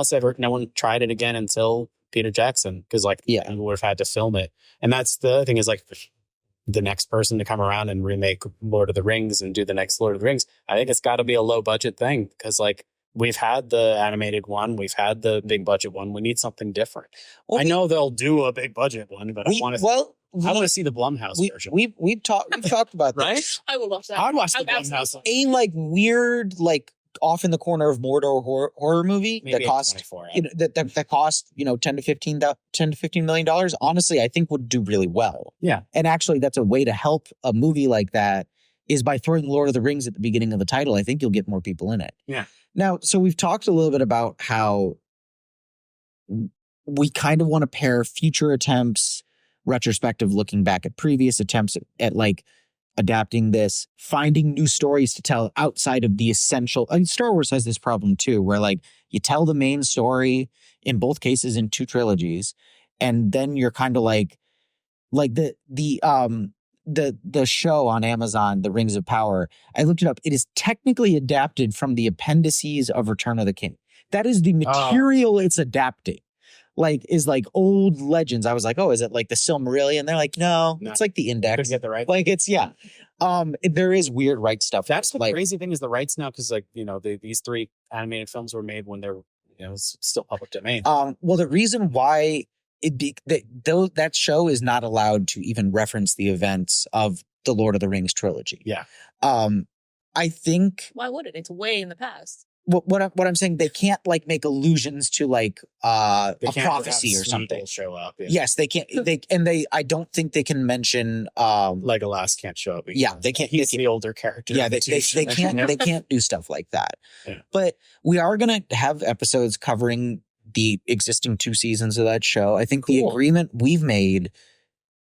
tried it again until Peter Jackson, because like Yeah. we would have had to film it, and that's the other thing is like the next person to come around and remake Lord of the Rings and do the next Lord of the Rings. I think it's got to be a low budget thing because like. We've had the animated one. We've had the big budget one. We need something different. Well, I know they'll do a big budget one, but I want to see the Blumhouse version. we've talked about that. Right? I will watch that. I'd watch the I'd absolutely- Blumhouse one. A like weird like off in the corner of Mordor horror movie Maybe that cost 24, that cost $10 to $15 million. Honestly, I think would do really well. Yeah. And actually, that's a way to help a movie like that is by throwing Lord of the Rings at the beginning of the title. I think you'll get more people in it. Yeah. Now, so we've talked a little bit about how we kind of want to pair future attempts, retrospective looking back at previous attempts at like adapting this, finding new stories to tell outside of the essential. I mean, Star Wars has this problem too, where like you tell the main story in both cases in 2 trilogies, and then you're kind of like the show on Amazon, The Rings of Power. I looked it up. It is technically adapted from the appendices of Return of the King. That is the material it's adapting. Like is like old legends. I was like, oh, is it like the Silmarillion? They're like, no, it's like the Index. Couldn't get the right. Like it's there is weird right stuff. That's the like, crazy thing is the rights now because like these 3 animated films were made when they're still public domain. Well, the reason why that show is not allowed to even reference the events of the Lord of the Rings trilogy. Yeah. I think Why would it? It's way in the past. what I'm saying, they can't like make allusions to like a They can't prophecy have or something. Smeagol show up. Yeah. Yes, they can't. I don't think they can mention. Legolas can't show up. Yeah, they can't. He's the older character. Yeah, of the they two. can't. They can't do stuff like that. Yeah. But we are gonna have episodes covering the existing 2 seasons of that show. I think the agreement we've made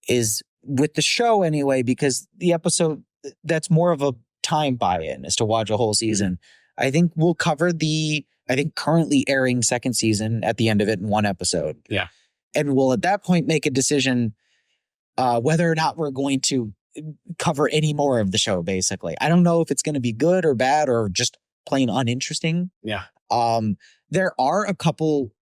is with the show anyway, because the episode that's more of a time buy-in is to watch a whole season. I think we'll cover currently airing 2nd season at the end of it in 1 episode. Yeah. And we'll at that point make a decision whether or not we're going to cover any more of the show, basically. I don't know if it's going to be good or bad or just plain uninteresting. Yeah. There are a couple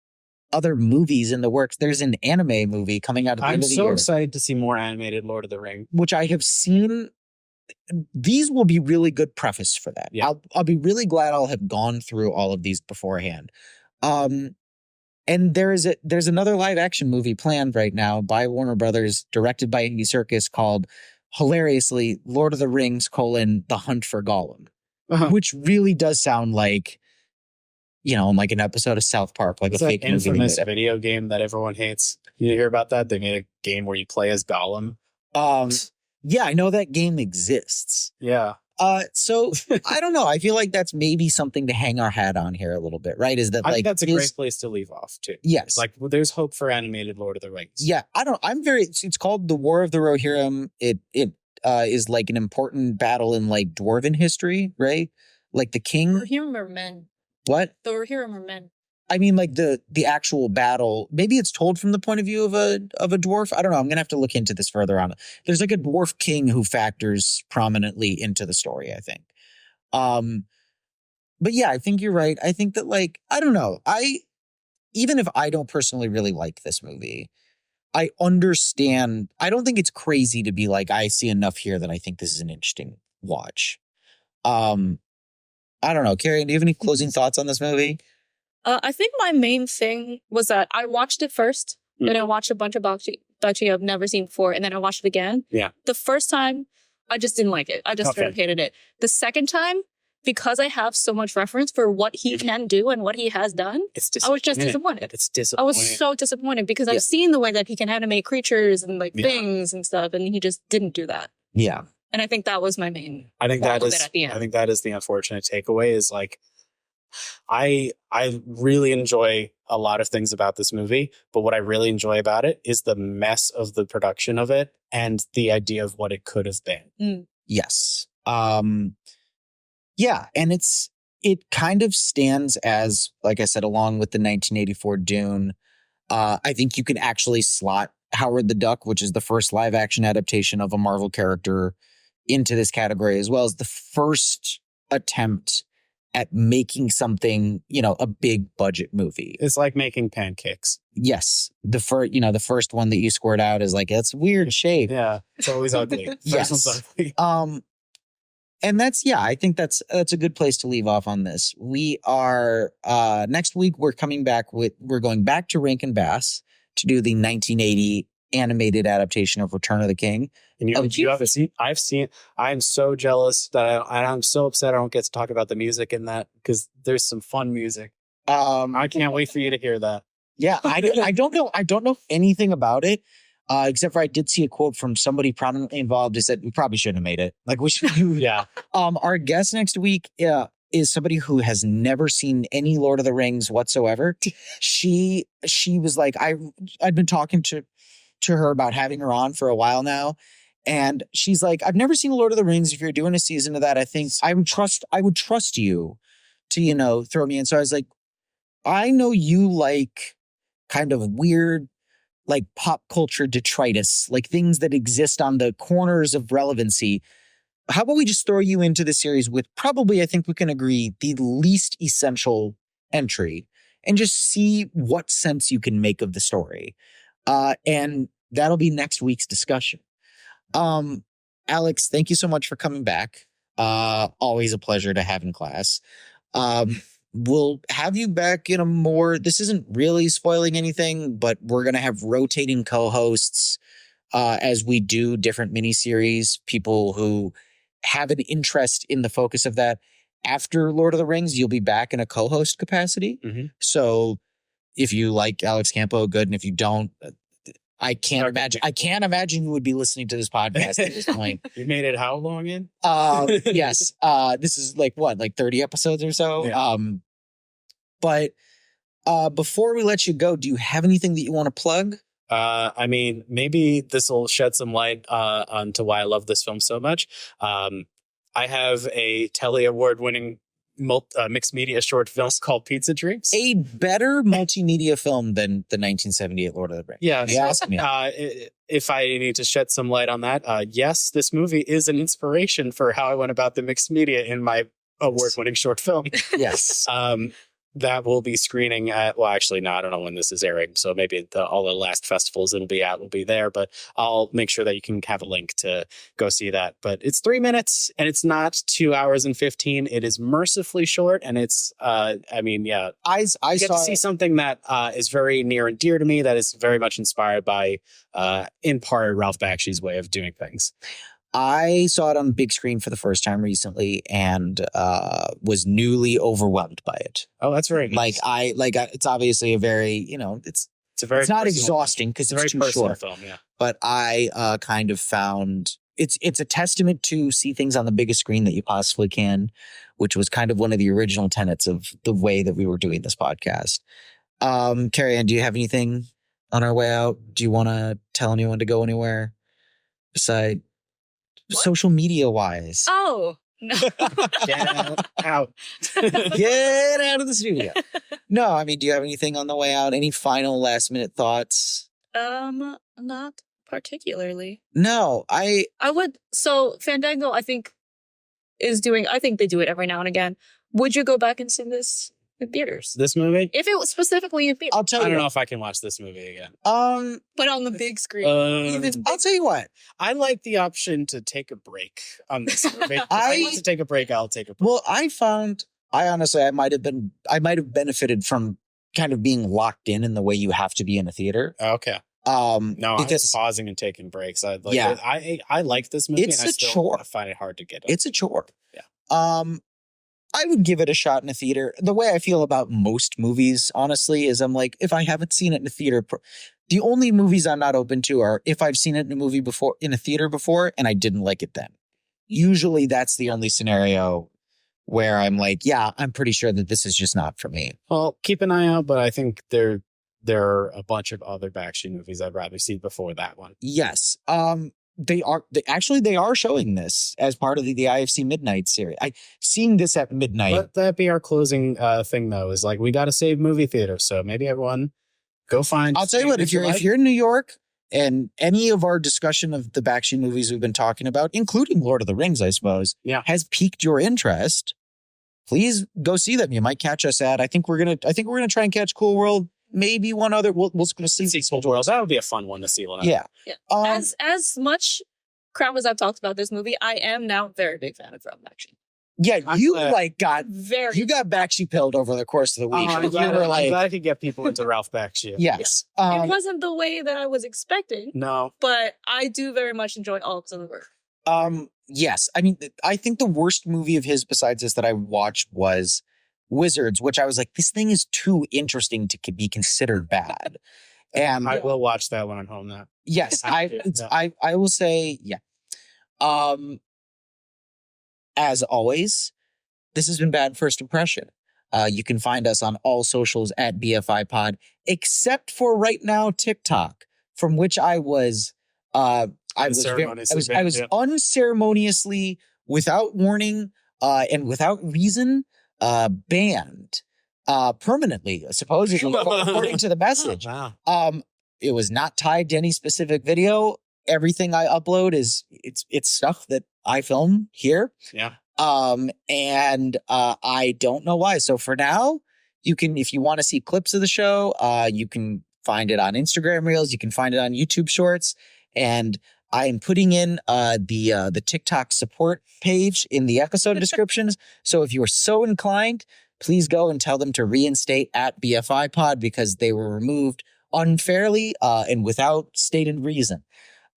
other movies in the works. There's an anime movie coming out at the end of the year. I'm so excited to see more animated Lord of the Rings. Which I have seen. These will be really good preface for that. Yeah. I'll be really glad I'll have gone through all of these beforehand. And there's another live action movie planned right now by Warner Brothers, directed by Andy Serkis, called hilariously Lord of the Rings: The Hunt for Gollum, which really does sound like, like an episode of South Park, like it's a fake movie. Infamous video game that everyone hates. You hear about that? They made a game where you play as Gollum. Yeah, I know that game exists. Yeah. So I don't know. I feel like that's maybe something to hang our hat on here a little bit, right? Is that I think that's a great place to leave off too. Yes. Like there's hope for animated Lord of the Rings. Yeah. It's called The War of the Rohirrim. It is like an important battle in like Dwarven history, right? Like the king. Rohirrim are men. What? The Rohirrim are men. I mean, like the actual battle, maybe it's told from the point of view of a dwarf. I don't know. I'm going to have to look into this further on. There's like a dwarf king who factors prominently into the story, I think. But yeah, I think you're right. I think that like, I don't know. Even if I don't personally really like this movie, I understand. I don't think it's crazy to be like, I see enough here that I think this is an interesting watch. I don't know. KeriAnn, do you have any closing thoughts on this movie? I think my main thing was that I watched it first, then I watched a bunch of Bakshi I've never seen before, and then I watched it again. Yeah. The first time, I just didn't like it. I just straight up hated it. The second time, because I have so much reference for what he can do and what he has done, I was just disappointed. It's disappointing. I was so disappointed because I've seen the way that he can animate creatures and like things and stuff, and he just didn't do that. Yeah. And I think that was my main. I think that is the unfortunate takeaway is like, I really enjoy a lot of things about this movie, but what I really enjoy about it is the mess of the production of it and the idea of what it could have been. Yes. Yeah. And it kind of stands as, like I said, along with the 1984 Dune. I think you can actually slot Howard the Duck, which is the first live action adaptation of a Marvel character, into this category, as well as the first attempt at making something, a big budget movie. It's like making pancakes. Yes. The first one that you squirt out is like, it's weird shape. Yeah. It's always ugly. Yes. Ugly. And I think that's a good place to leave off on this. We are, next week, we're going back to Rankin Bass to do the 1980 animated adaptation of Return of the King. And you haven't seen? I've seen. I'm so jealous that I'm so upset I don't get to talk about the music in that because there's some fun music. I can't wait for you to hear that. Yeah, I don't know. I don't know anything about it, except for I did see a quote from somebody prominently involved who said we probably shouldn't have made it. Like we should. Yeah. Our guest next week is somebody who has never seen any Lord of the Rings whatsoever. She was like, I'd been talking to her about having her on for a while now. And she's like, I've never seen Lord of the Rings. If you're doing a season of that, I think I would trust you to, throw me in. So I was like, I know you like kind of weird, like pop culture detritus, like things that exist on the corners of relevancy. How about we just throw you into the series with probably, I think we can agree, the least essential entry and just see what sense you can make of the story. And that'll be next week's discussion. Alex, thank you so much for coming back. Always a pleasure to have in class. We'll have you back in this isn't really spoiling anything, but we're going to have rotating co-hosts, as we do different miniseries, people who have an interest in the focus of that. after Lord of the Rings, you'll be back in a co-host capacity. Mm-hmm. So if you like Alex Campo, good. And if you don't, I can't imagine you would be listening to this podcast at this point. You made it how long in? Yes. This is like 30 episodes or so. Yeah. But before we let you go, do you have anything that you want to plug? I mean, maybe this will shed some light onto why I love this film so much. I have a Telly Award-winning mixed media short film called Pizza Dreams. A better multimedia film than the 1978 Lord of the Rings. Yeah. You ask me. If I need to shed some light on that, yes, this movie is an inspiration for how I went about the mixed media in my award-winning short film. Yes. That will be screening at, well, actually, no, I don't know when this is airing. So maybe all the last festivals it'll be at will be there, but I'll make sure that you can have a link to go see that. But it's 3 minutes and it's not 2 hours and 15. It is mercifully short. And it's, I get to see something that is very near and dear to me, that is very much inspired by, in part, Ralph Bakshi's way of doing things. I saw it on the big screen for the first time recently and was newly overwhelmed by it. Oh, that's very nice. It's obviously a very, it's not exhausting because it's too short. Film, yeah. But I kind of found it's a testament to see things on the biggest screen that you possibly can, which was kind of one of the original tenets of the way that we were doing this podcast. KeriAnn, do you have anything on our way out? Do you want to tell anyone to go anywhere besides social media wise? Oh, no. Get out. Get out of the studio. No, I mean, do you have anything on the way out? Any final last minute thoughts? Not particularly. No, I would. So Fandango, I think they do it every now and again. Would you go back and see this in theaters? This movie? If it was specifically in theaters. I'll tell you. I don't know if I can watch this movie again. But on the big screen. I'll tell you what. I like the option to take a break on this movie. If I want to take a break, I'll take a break. Well, I might have benefited from kind of being locked in the way you have to be in a theater. Okay. No, I was pausing and taking breaks. I like this movie. It's and a chore. I find it hard to get. It's a chore. Yeah. I would give it a shot in a theater. The way I feel about most movies, honestly, is I'm like, if I haven't seen it in a theater, the only movies I'm not open to are if I've seen it in a theater before and I didn't like it then. Usually that's the only scenario where I'm like, yeah, I'm pretty sure that this is just not for me. Well, keep an eye out, but I think there are a bunch of other Bakshi movies I'd rather see before that one. Yes. They are showing this as part of the IFC Midnight series. Seeing this at midnight. Let that be our closing thing, though, is like, we got to save movie theaters. So maybe everyone go find. I'll tell you what, if you're in New York and any of our discussion of the Bakshi movies we've been talking about, including Lord of the Rings, I suppose, has piqued your interest, please go see them. You might catch us at. I think we're gonna try and catch Cool World. Maybe one other. We'll see Cool World. That would be a fun one to see. Yeah. As much crap as I've talked about this movie, I am now a very big fan of Ralph Bakshi. Yeah, you got Bakshi pilled over the course of the week. I'm glad I could get people into Ralph Bakshi. Yes. It wasn't the way that I was expecting. No. But I do very much enjoy all of his other work. Yes. I mean, I think the worst movie of his besides this that I watched was Wizards, which I was like, this thing is too interesting to be considered bad. And I will watch that when I'm home now. Yes, I will say, yeah. As always, this has been Bad First Impression. You can find us on all socials at BFI Pod, except for right now TikTok, from which I was unceremoniously, without warning, and without reason, banned permanently, supposedly, according to the message. Oh, wow. It was not tied to any specific video. Everything I upload it's stuff that I film here. Yeah. And I don't know why. So for now, you can, if you want to see clips of the show, you can find it on Instagram Reels. You can find it on YouTube Shorts. And I am putting in the TikTok support page in the episode descriptions. So if you are so inclined, please go and tell them to reinstate at BFI Pod because they were removed unfairly and without stated reason.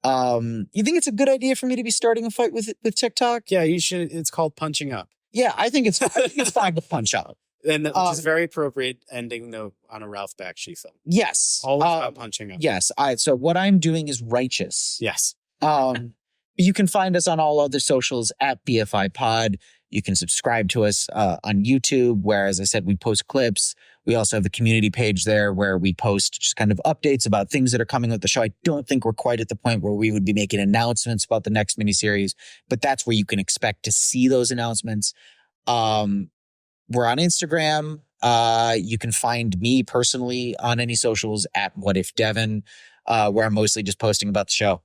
You think it's a good idea for me to be starting a fight with TikTok? Yeah, you should. It's called punching up. Yeah, I think it's fine to punch out. And which is very appropriate ending note on a Ralph Bakshi film. Yes. Always about punching up. Yes. So what I'm doing is righteous. Yes. You can find us on all other socials at BFI Pod. You can subscribe to us on YouTube, where, as I said, we post clips. We also have the community page there where we post just kind of updates about things that are coming with the show. I don't think we're quite at the point where we would be making announcements about the next miniseries, but that's where you can expect to see those announcements. We're on Instagram. You can find me personally on any socials at WhatIfDevin, where I'm mostly just posting about the show.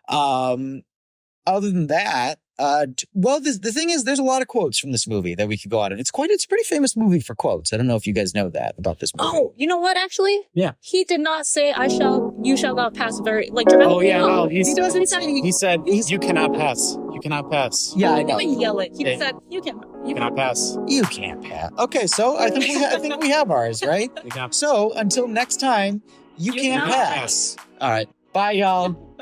Other than that, the thing is, there's a lot of quotes from this movie that we could go on, and it's a pretty famous movie for quotes. I don't know if you guys know that about this movie. Oh, you know what? Actually, Yeah. he did not say you shall not pass. Very like dramatically. Oh yeah, no, he said you cannot pass. You cannot pass. Yeah, I I know. didn't yell it. He said you can. You cannot pass. You can't pass. Okay, so I think we have ours, right? You cannot. So until next time, you can't cannot pass. All right, bye, y'all.